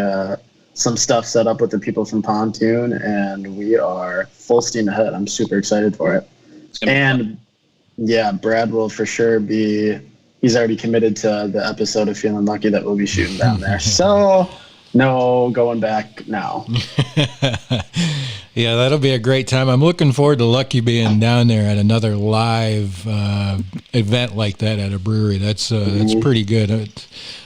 some stuff set up with the people from Pontoon, and we are full steam ahead. I'm super excited for it. And yeah, Brad will for sure he's already committed to the episode of Feeling Lucky that we'll be shooting down there. So no going back now. Yeah, that'll be a great time. I'm looking forward to Lucky being down there at another live event like that at a brewery. That's pretty good.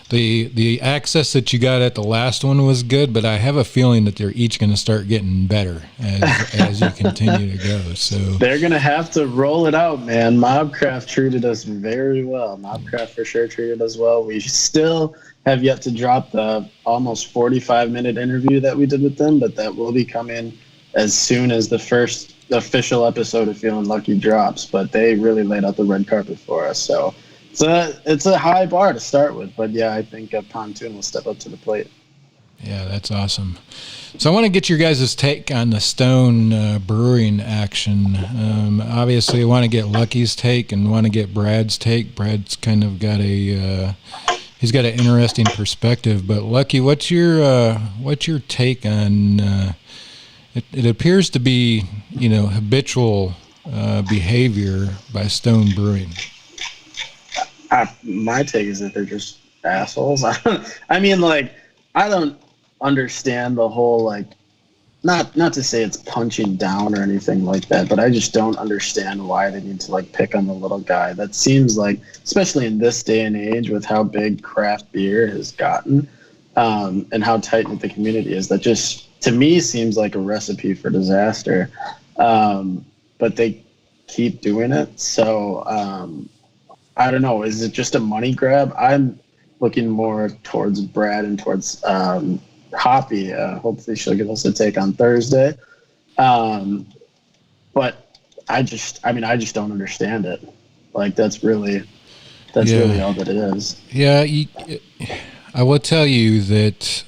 The access that you got at the last one was good, but I have a feeling that they're each going to start getting better as you continue to go. So they're going to have to roll it out, man. Mobcraft treated us very well. Mobcraft for sure treated us well. We still have yet to drop the almost 45-minute interview that we did with them, but that will be coming as soon as the first official episode of Feeling Lucky drops, but they really laid out the red carpet for us. So it's a high bar to start with, but yeah, I think Pontoon will step up to the plate. Yeah, that's awesome. So I want to get your guys' take on the Stone Brewing action. Obviously, I want to get Lucky's take and want to get Brad's take. Brad's kind of got he's got an interesting perspective. But Lucky, what's your take on? It appears to be habitual behavior by Stone Brewing. My take is that they're just assholes. I mean, like, I don't understand the whole, like, not to say it's punching down or anything like that, but I just don't understand why they need to, like, pick on the little guy. That seems like, especially in this day and age with how big craft beer has gotten, and how tight-knit the community is, that just, to me, seems like a recipe for disaster. But they keep doing it. So I don't know. Is it just a money grab? I'm looking more towards Brad and towards Hoppy. Hopefully she'll give us a take on Thursday. But I just don't understand it. Like, that's really all that it is. Yeah, I will tell you that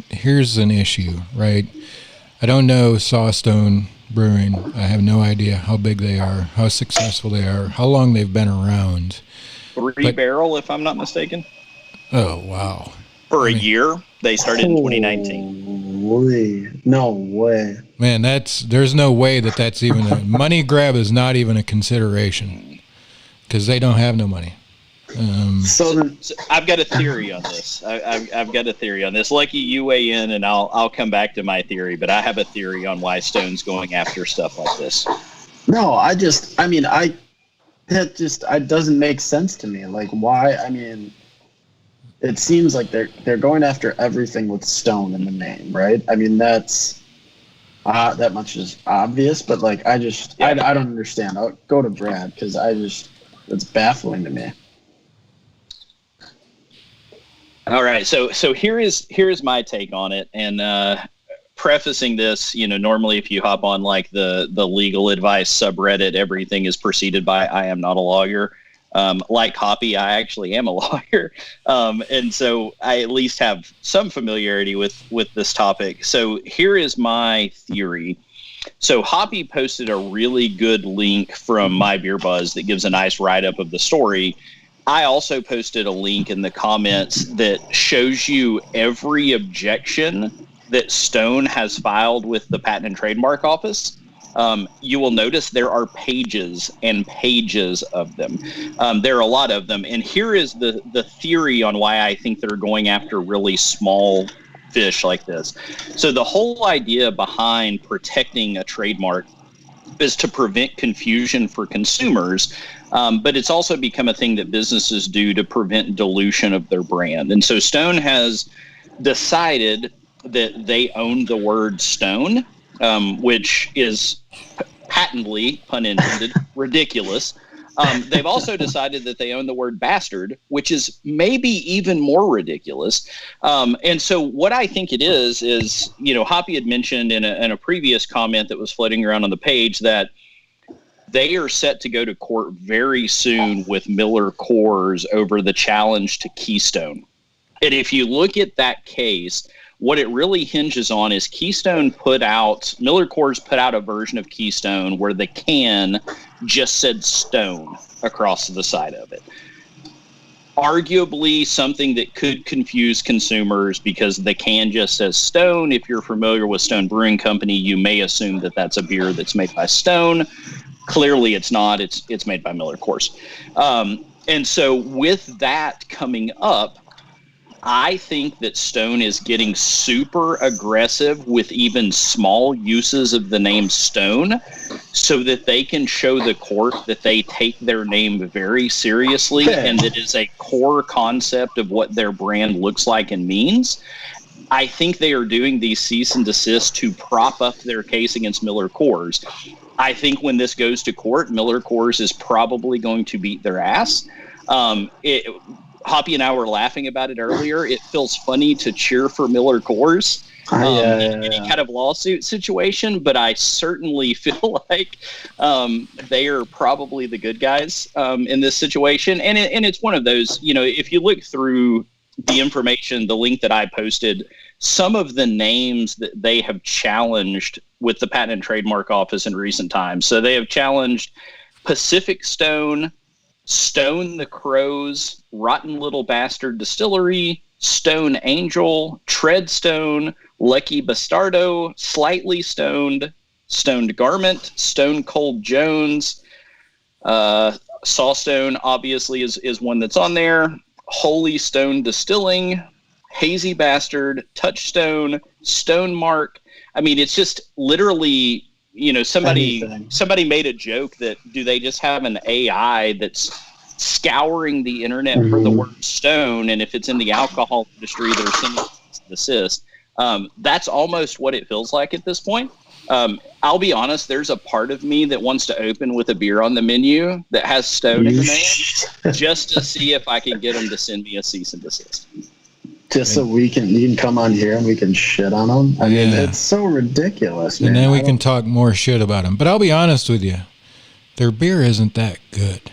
here's an issue, right? I don't know Sawstone Brewing. I have no idea how big they are, how successful they are, how long they've been around. 3 barrel, if I'm not mistaken. Oh, wow. For a year. They started in 2019. No way. Man, there's no way that's even a money grab is not even a consideration because they don't have no money. So I've got a theory on this. I've got a theory on this. Lucky, you weigh in, and I'll come back to my theory. But I have a theory on why Stone's going after stuff like this. No, it doesn't make sense to me. Like, why? I mean, it seems like they're going after everything with Stone in the name, right? I mean, that's that much is obvious. But like, I don't understand. I'll go to Brad because it's baffling to me. All right, so here is my take on it, and prefacing this, normally if you hop on like the legal advice subreddit, everything is preceded by "I am not a lawyer." Like Hoppy, I actually am a lawyer, and so I at least have some familiarity with this topic. So here is my theory. So Hoppy posted a really good link from My Beer Buzz that gives a nice write-up of the story. I also posted a link in the comments that shows you every objection that Stone has filed with the Patent and Trademark Office. You will notice there are pages and pages of them. There are a lot of them. And here is the theory on why I think they're going after really small fish like this. So the whole idea behind protecting a trademark is to prevent confusion for consumers. But it's also become a thing that businesses do to prevent dilution of their brand. And so Stone has decided that they own the word Stone, which is patently, pun intended, ridiculous. They've also decided that they own the word bastard, which is maybe even more ridiculous. And so what I think it is, Hoppy had mentioned in a previous comment that was floating around on the page that they are set to go to court very soon with Miller Coors over the challenge to Keystone. And if you look at that case, what it really hinges on is Miller Coors put out a version of Keystone where the can just said Stone across the side of it. Arguably something that could confuse consumers because the can just says Stone. If you're familiar with Stone Brewing Company, you may assume that that's a beer that's made by Stone. Clearly it's not. It's made by Miller Coors. And so with that coming up, I think that Stone is getting super aggressive with even small uses of the name Stone so that they can show the court that they take their name very seriously and that is a core concept of what their brand looks like and means. I think they are doing these cease and desist to prop up their case against Miller Coors. I think when this goes to court, Miller Coors is probably going to beat their ass. Hoppy and I were laughing about it earlier. It feels funny to cheer for Miller Coors in any kind of lawsuit situation, but I certainly feel like they are probably the good guys in this situation. And it's one of those, if you look through the information, the link that I posted, some of the names that they have challenged with the Patent and Trademark Office in recent times. So they have challenged Pacific Stone, Stone the Crows, Rotten Little Bastard Distillery, Stone Angel, Treadstone, Lucky Bastardo, Slightly Stoned, Stoned Garment, Stone Cold Jones, Sawstone obviously is one that's on there, Holy Stone Distilling, Hazy Bastard, Touchstone, Stone Mark. I mean, it's just literally, somebody made a joke that do they just have an AI that's scouring the internet for the word stone, and if it's in the alcohol industry, they're sending desist. That's almost what it feels like at this point. I'll be honest, there's a part of me that wants to open with a beer on the menu that has Stone in the name just to see if I can get them to send me a cease and desist. Just so you can come on here and we can shit on them. I mean, it's so ridiculous, man. And then we can talk more shit about them. But I'll be honest with you, their beer isn't that good.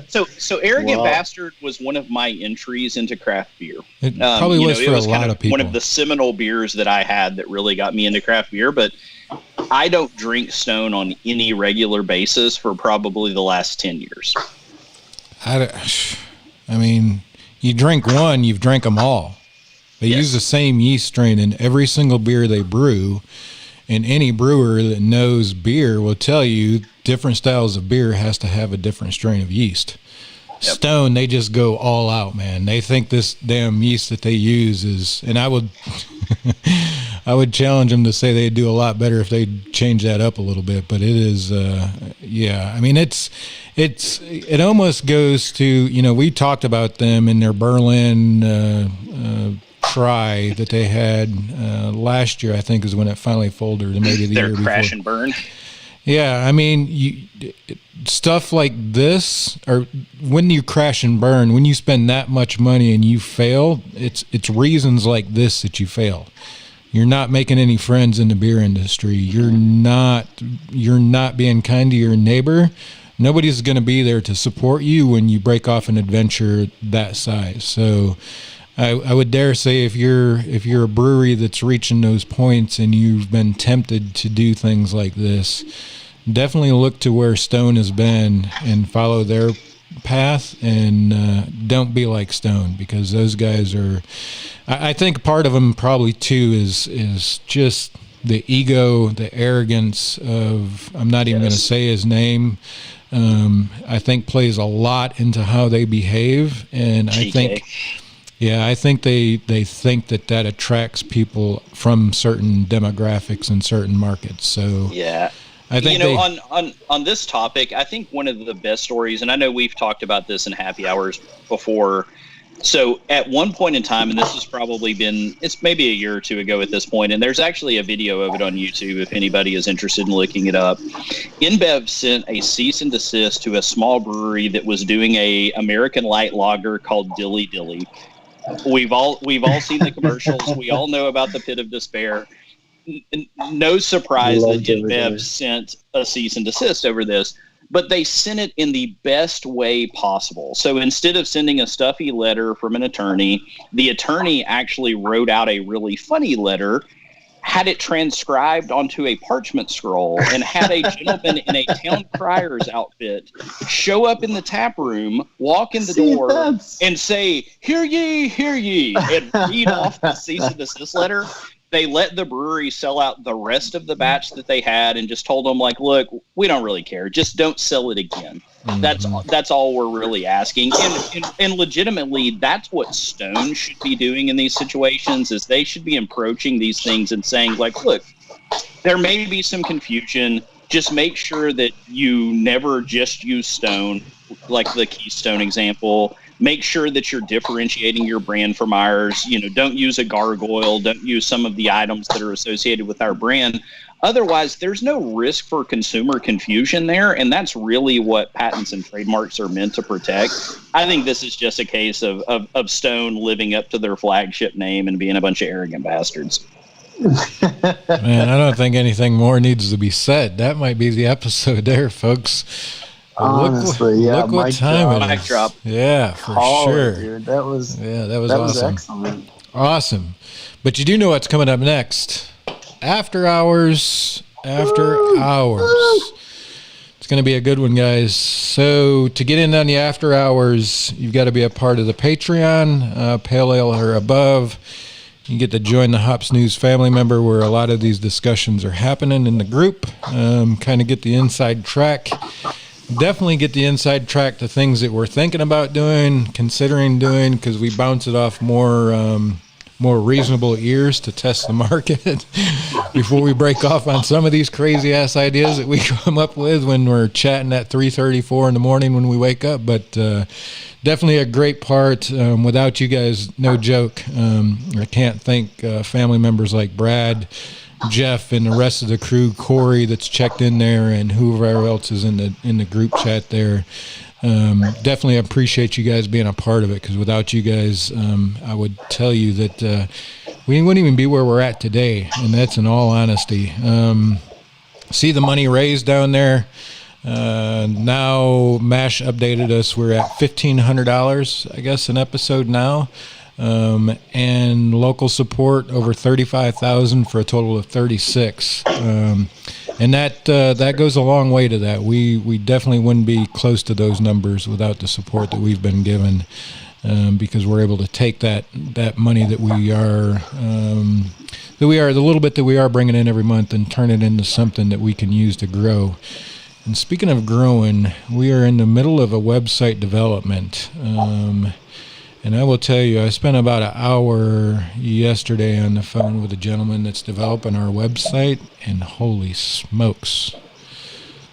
So Arrogant Bastard was one of my entries into craft beer. It probably was for a lot of people. One of the seminal beers that I had that really got me into craft beer, but I don't drink Stone on any regular basis for probably the last 10 years. I mean, you drink one, you've drank them all. They use the same yeast strain in every single beer they brew, and any brewer that knows beer will tell you different styles of beer has to have a different strain of yeast. Yep. Stone, they just go all out, man. They think this damn yeast that they use is, and I would I would challenge them to say they'd do a lot better if they change that up a little bit, but it is I mean, it almost goes to, we talked about them in their Berlin try that they had last year, I think is when it finally folded, or maybe the year before. Their crash and burn. Yeah, I mean, stuff like this, or when you crash and burn, when you spend that much money and you fail, it's reasons like this that you fail. You're not making any friends in the beer industry. You're not being kind to your neighbor. Nobody's going to be there to support you when you break off an adventure that size. So I would dare say if you're a brewery that's reaching those points and you've been tempted to do things like this, definitely look to where Stone has been and follow their path, and don't be like Stone, because those guys are, I think part of them probably too is just the ego, the arrogance of, I'm not even going to say his name, I think plays a lot into how they behave, and GK. I think they think that attracts people from certain demographics in certain markets. So I think on this topic, I think one of the best stories, and I know we've talked about this in happy hours before. So at one point in time, and this has probably been, it's maybe a year or two ago at this point, and there's actually a video of it on YouTube if anybody is interested in looking it up. InBev sent a cease and desist to a small brewery that was doing a American light lager called Dilly Dilly. We've all seen the commercials. We all know about the Pit of Despair. No surprise that InBev sent a cease and desist over this, but they sent it in the best way possible. So instead of sending a stuffy letter from an attorney, the attorney actually wrote out a really funny letter, had it transcribed onto a parchment scroll, and had a gentleman in a town crier's outfit show up in the tap room, walk in the door, and say, "Hear ye, hear ye," and read off the cease and desist letter. They let the brewery sell out the rest of the batch that they had and just told them, like, look, we don't really care. Just don't sell it again. Mm-hmm. That's all we're really asking. And legitimately, that's what Stone should be doing in these situations, is they should be approaching these things and saying, like, look, there may be some confusion. Just make sure that you never just use Stone, like the Keystone example. Make sure that you're differentiating your brand from ours. Don't use a gargoyle. Don't use some of the items that are associated with our brand. Otherwise, there's no risk for consumer confusion there, and that's really what patents and trademarks are meant to protect. I think this is just a case of Stone living up to their flagship name and being a bunch of arrogant bastards. Man, I don't think anything more needs to be said. That might be the episode there, folks. Honestly, look what time it is. Mic drop. Yeah, for sure. Dude. That was awesome. Excellent. Awesome. But you do know what's coming up next. After hours. It's going to be a good one, guys. So to get in on the after hours, you've got to be a part of the Patreon, Pale Ale or above. You get to join the Hops News family member where a lot of these discussions are happening in the group. Kind of get the inside track. Definitely get the inside track to things that we're thinking about doing, considering doing, because we bounce it off more reasonable ears to test the market before we break off on some of these crazy ass ideas that we come up with when we're chatting at 3:34 in the morning when we wake up. But definitely a great part. Without you guys, no joke. I can't thank family members like Brad, Jeff, and the rest of the crew, Corey that's checked in there, and whoever else is in the group chat there. Definitely appreciate you guys being a part of it, because without you guys, I would tell you that we wouldn't even be where we're at today, and that's in all honesty. See the money raised down there. Now MASH updated us. We're at $1,500, I guess, an episode now. And local support over 35,000 for a total of 36. And that goes a long way to that. We definitely wouldn't be close to those numbers without the support that we've been given, because we're able to take that money that we are the little bit that we are bringing in every month and turn it into something that we can use to grow. And speaking of growing, we are in the middle of a website development. And I will tell you, I spent about an hour yesterday on the phone with a gentleman that's developing our website, and holy smokes,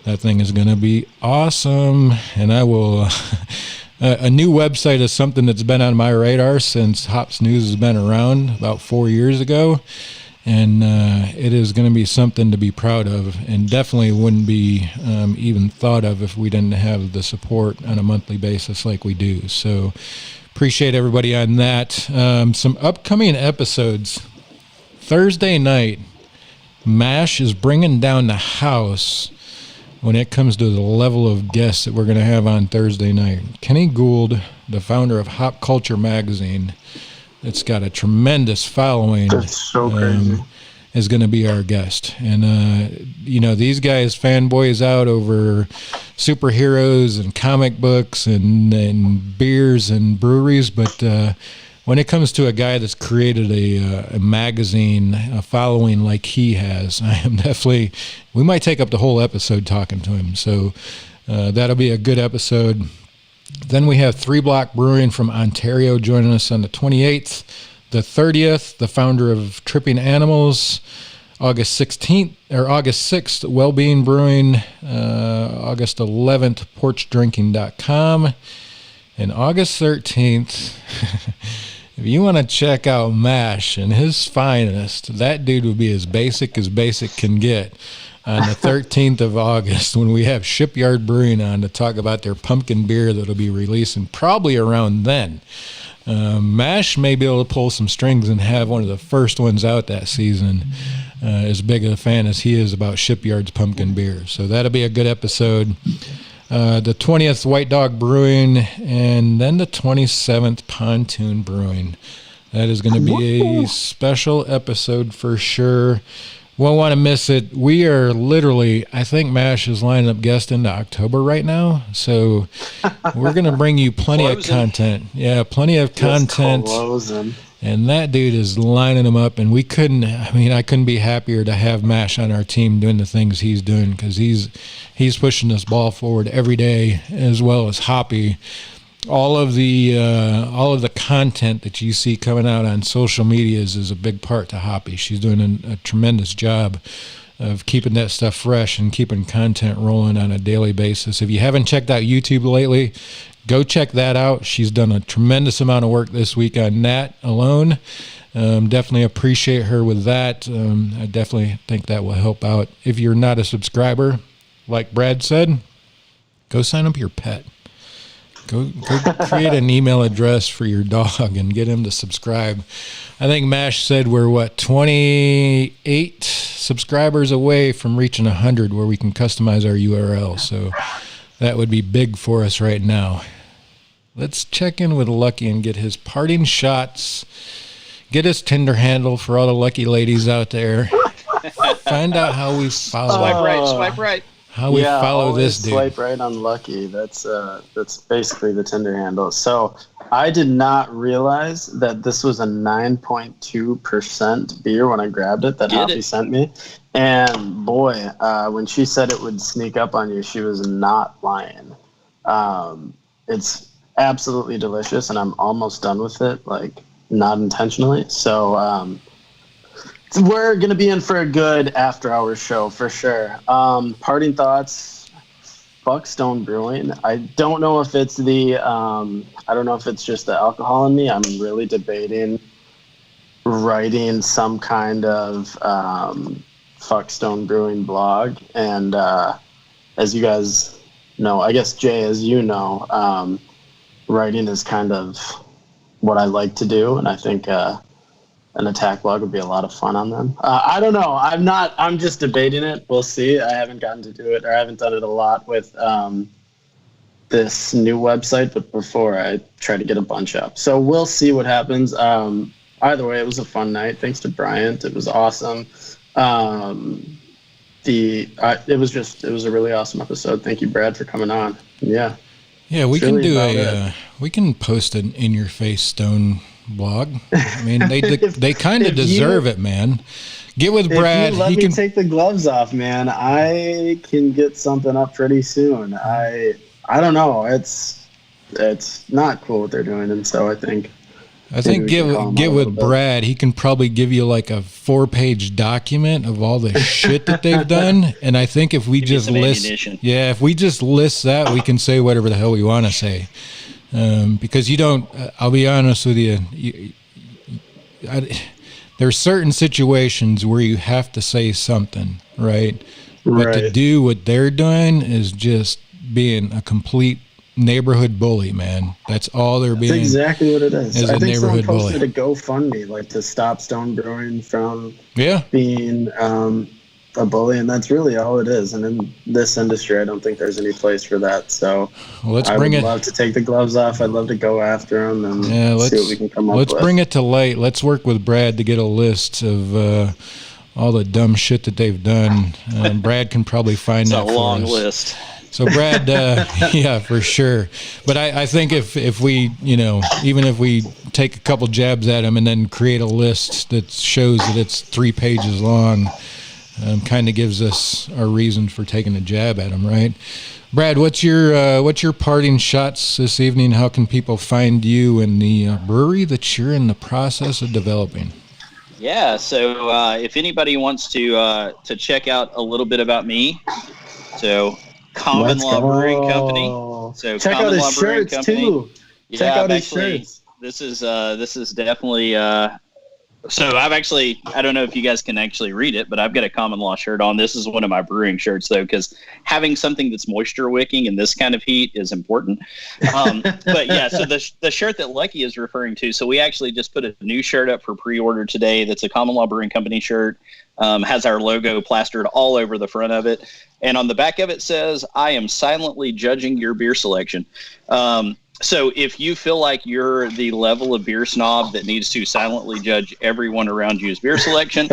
that thing is going to be awesome. And I will, a new website is something that's been on my radar since Hops News has been around about 4 years ago. And it is going to be something to be proud of, and definitely wouldn't be even thought of if we didn't have the support on a monthly basis like we do. So appreciate everybody on that. Some upcoming episodes. Thursday night, MASH is bringing down the house when it comes to the level of guests that we're going to have on Thursday night. Kenny Gould, the founder of Hop Culture Magazine, it's got a tremendous following. That's so crazy. Is going to be our guest. And, these guys fanboys out over superheroes and comic books and beers and breweries. But when it comes to a guy that's created a magazine, a following like he has, we might take up the whole episode talking to him. So that'll be a good episode. Then we have 3 Block Brewing from Ontario joining us on the 28th. The 30th, the founder of Tripping Animals. August 6th, Wellbeing Brewing. August 11th, porchdrinking.com. And August 13th, if you want to check out MASH and his finest, that dude will be as basic can get. On the 13th of August, when we have Shipyard Brewing on to talk about their pumpkin beer that'll be releasing probably around then. MASH may be able to pull some strings and have one of the first ones out that season, as big a fan as he is about Shipyard's pumpkin beer. So that'll be a good episode. The 20th, White Dog Brewing, and then the 27th, Pontoon Brewing. That is going to be a special episode for sure. Won't want to miss it. We are literally, I think MASH is lining up guests into October right now. So we're going to bring you plenty of content. Yeah, plenty of content. And that dude is lining them up. And I couldn't be happier to have MASH on our team doing the things he's doing, because he's pushing this ball forward every day, as well as Hoppy. All of the content that you see coming out on social media is a big part to Hoppy. She's doing a tremendous job of keeping that stuff fresh and keeping content rolling on a daily basis. If you haven't checked out YouTube lately, go check that out. She's done a tremendous amount of work this week on that alone. Definitely appreciate her with that. I definitely think that will help out. If you're not a subscriber, like Brad said, go sign up your pet. Go create an email address for your dog and get him to subscribe. I think Mash said we're 28 subscribers away from reaching 100 where we can customize our URL. So that would be big for us right now. Let's check in with Lucky and get his parting shots. Get his Tinder handle for all the lucky ladies out there. Find out how we follow. Swipe right. How we follow this dude. Swipe right on Lucky. That's basically the Tinder handle. So I did not realize that this was a 9.2% beer when I grabbed it that Hoppy sent me. And boy, when she said it would sneak up on you, she was not lying. It's absolutely delicious, and I'm almost done with it, like not intentionally. So we're going to be in for a good after-hours show for sure. Parting thoughts, fuck Stone Brewing. I don't know if it's just the alcohol in me. I'm really debating writing some kind of fuck Stone Brewing blog. And as you guys know, I guess, Jay, as you know, writing is kind of what I like to do. And I think an attack blog would be a lot of fun on them. I don't know. I'm just debating it. We'll see. I haven't gotten to do it, or I haven't done it a lot with this new website, but before I try to get a bunch up. So we'll see what happens. Either way, it was a fun night. Thanks to Bryant. It was awesome. It was a really awesome episode. Thank you, Brad, for coming on. Yeah. Yeah, we can do we can post an In Your Face Stone blog. I mean, they kind of deserve it, man. Get with Brad. If you let me take the gloves off, man, I can get something up pretty soon. I don't know. It's not cool what they're doing, and so I think get with Brad. He can probably give you like a 4-page document of all the shit that they've done. And I think if we just list that, we can say whatever the hell we want to say. Because you don't, I'll be honest with you, there's certain situations where you have to say something, right? But to do what they're doing is just being a complete neighborhood bully, man. That's all they're being. That's exactly what it is. I think someone posted a GoFundMe, like to stop Stone Brewing from being a bully, and that's really all it is. And in this industry, I don't think there's any place for that. So I would love to take the gloves off. I'd love to go after them and see what we can come up with. Let's bring it to light. Let's work with Brad to get a list of all the dumb shit that they've done. Brad can probably find that for us. It's a long list. So Brad, yeah, for sure. But I think if we, even if we take a couple jabs at him and then create a list that shows that it's 3 pages long, kind of gives us our reason for taking a jab at him, right? Brad, what's your parting shots this evening? How can people find you in the brewery that you're in the process of developing? Yeah, so if anybody wants to check out a little bit about me, so Common Law Brewing Company. So check out his shirts too. Yeah, check out his shirts. This is definitely. So I don't know if you guys can actually read it, but I've got a Common Law shirt on. This is one of my brewing shirts, though, because having something that's moisture wicking in this kind of heat is important. But yeah, so the shirt that Lucky is referring to, so we actually just put a new shirt up for pre-order today. That's a Common Law Brewing Company shirt. Has our logo plastered all over the front of it. And on the back of it says, "I am silently judging your beer selection." So if you feel like you're the level of beer snob that needs to silently judge everyone around you's beer selection,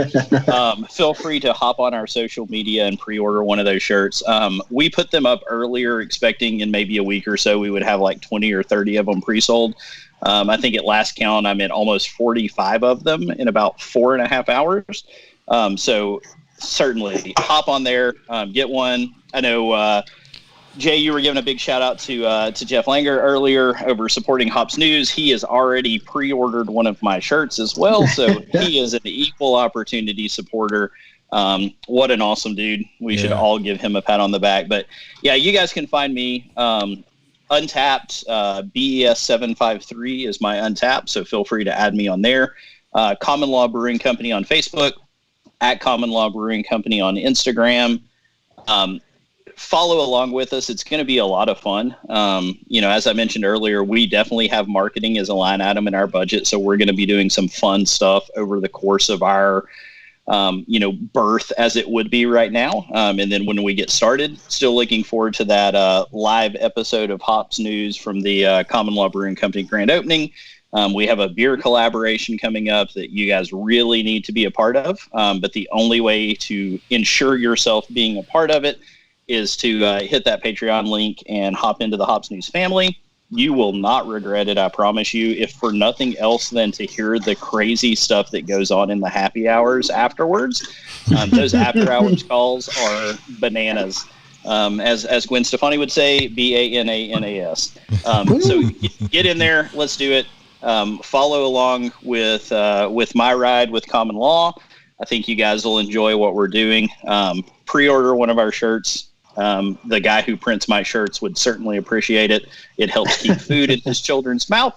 feel free to hop on our social media and pre-order one of those shirts. We put them up earlier, expecting in maybe a week or so we would have like 20 or 30 of them pre-sold. I think at last count, I'm at almost 45 of them in about 4.5 hours. So certainly hop on there, get one. I know, Jay, you were giving a big shout out to Jeff Langer earlier over supporting Hops News. He has already pre-ordered one of my shirts as well, so he is an equal opportunity supporter. What an awesome dude. We should all give him a pat on the back. But yeah, you guys can find me Untapped. BES753 is my Untapped, so feel free to add me on there. Common Law Brewing Company on Facebook, at Common Law Brewing Company on Instagram. Follow along with us. It's going to be a lot of fun. As I mentioned earlier, we definitely have marketing as a line item in our budget. So we're going to be doing some fun stuff over the course of our, birth as it would be right now. And then when we get started, still looking forward to that live episode of Hops News from the Common Law Brewing Company grand opening. We have a beer collaboration coming up that you guys really need to be a part of. But the only way to ensure yourself being a part of it is to hit that Patreon link and hop into the Hops News family. You will not regret it, I promise you, if for nothing else than to hear the crazy stuff that goes on in the happy hours afterwards. Those after hours calls are bananas. As Gwen Stefani would say, BANANAS. So get in there. Let's do it. Follow along with my ride with Common Law. I think you guys will enjoy what we're doing. Pre-order one of our shirts. The guy who prints my shirts would certainly appreciate it. It helps keep food in his children's mouth.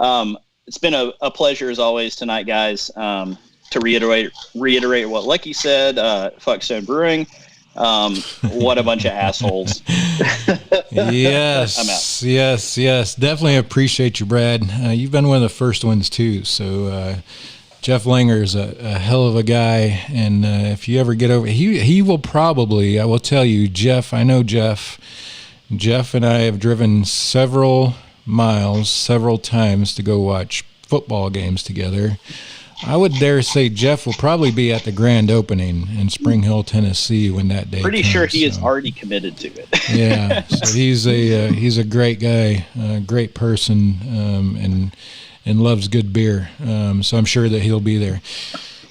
It's been a pleasure as always tonight, guys. To reiterate what Lucky said, fuck Stone Brewing. What a bunch of assholes. Yes, yes. Definitely appreciate you, Brad. You've been one of the first ones too. So Jeff Langer is a hell of a guy, and if you ever get over, he will probably. I will tell you, Jeff. I know Jeff. Jeff and I have driven several miles, several times to go watch football games together. I would dare say Jeff will probably be at the grand opening in Spring Hill, Tennessee, when that day Pretty comes, sure he is already committed to it. Yeah, so he's a great guy, a great person, and loves good beer. So I'm sure that he'll be there.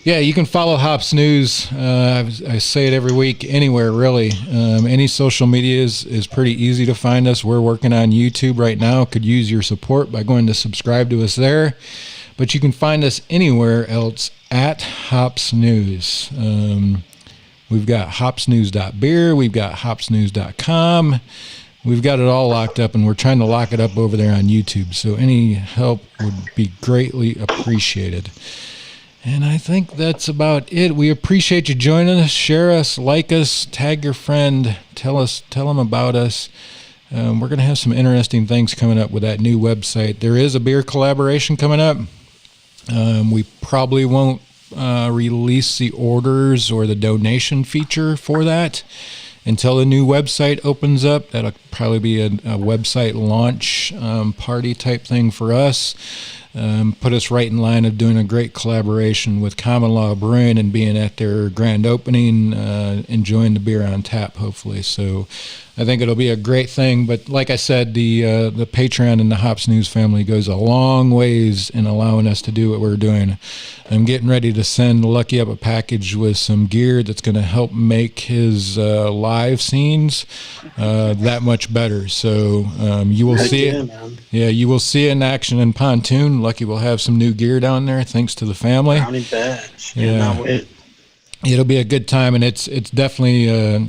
Yeah, you can follow Hops News. I say it every week, anywhere really. Any social media is pretty easy to find us. We're working on YouTube right now. Could use your support by going to subscribe to us there. But you can find us anywhere else at Hops News. We've got hopsnews.beer. We've got hopsnews.com. We've got it all locked up, and we're trying to lock it up over there on YouTube. So any help would be greatly appreciated. And I think that's about it. We appreciate you joining us. Share us, like us, tag your friend, tell them about us. We're going to have some interesting things coming up with that new website. There is a beer collaboration coming up. We probably won't release the orders or the donation feature for that until the new website opens up. That'll probably be a website launch party type thing for us. Put us right in line of doing a great collaboration with Common Law Brewing and being at their grand opening, enjoying the beer on tap, hopefully. So I think it'll be a great thing. But like I said, the Patreon and the Hops News family goes a long ways in allowing us to do what we're doing. I'm getting ready to send Lucky up a package with some gear that's going to help make his live scenes that much better. So you will see it. Man. Yeah, you will see it in action in Pontoon. Lucky will have some new gear down there, thanks to the family. Brownie Bash. Yeah. It'll be a good time, and it's definitely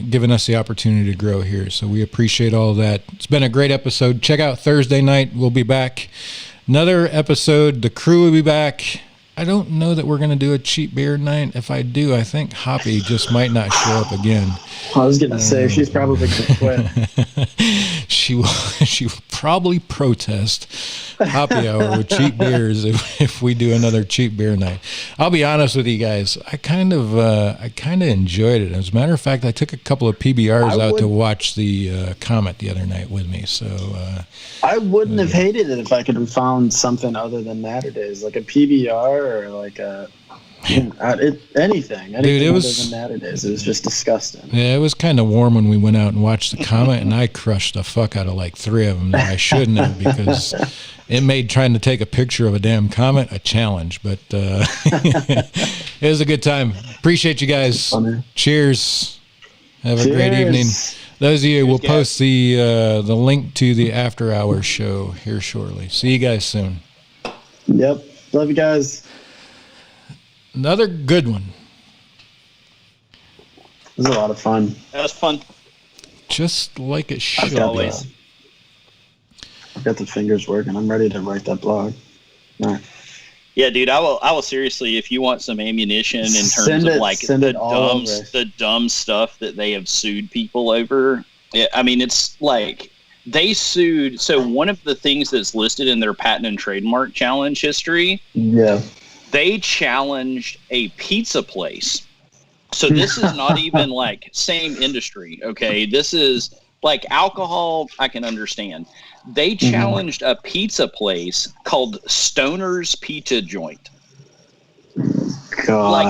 given us the opportunity to grow here. So we appreciate all that. It's been a great episode. Check out Thursday night. We'll be back. Another episode. The crew will be back. I don't know that we're going to do a cheap beer night. If I do, I think Hoppy just might not show up again. I was going to say, she's probably going to quit. She will probably protest Hoppy Hour with cheap beers if we do another cheap beer night. I'll be honest with you guys. I kind of enjoyed it. As a matter of fact, I took a couple of PBRs out to watch the Comet the other night with me. So I wouldn't have hated it if I could have found something other than Natterdays, like a PBR or like a anything. Dude, it was other than Natterdays. It was just disgusting. Yeah, it was kind of warm when we went out and watched the Comet, and I crushed the fuck out of like 3 of them that I shouldn't have, because it made trying to take a picture of a damn comet a challenge. But it was a good time. Appreciate you guys. Cheers. Have a great evening. Those of you, we'll post the link to the After Hours show here shortly. See you guys soon. Yep. Love you guys. Another good one. It was a lot of fun. That was fun. Just like it should. As always. I've got the fingers working. I'm ready to write that blog. All right. Yeah, dude, I will seriously, if you want some ammunition in terms of like the dumb stuff that they have sued people over. I mean, it's like they sued. So one of the things that's listed in their patent and trademark challenge history, they challenged a pizza place. So this is not even like same industry. Okay. This is like alcohol. I can understand. They challenged a pizza place called Stoner's Pizza Joint. God. Like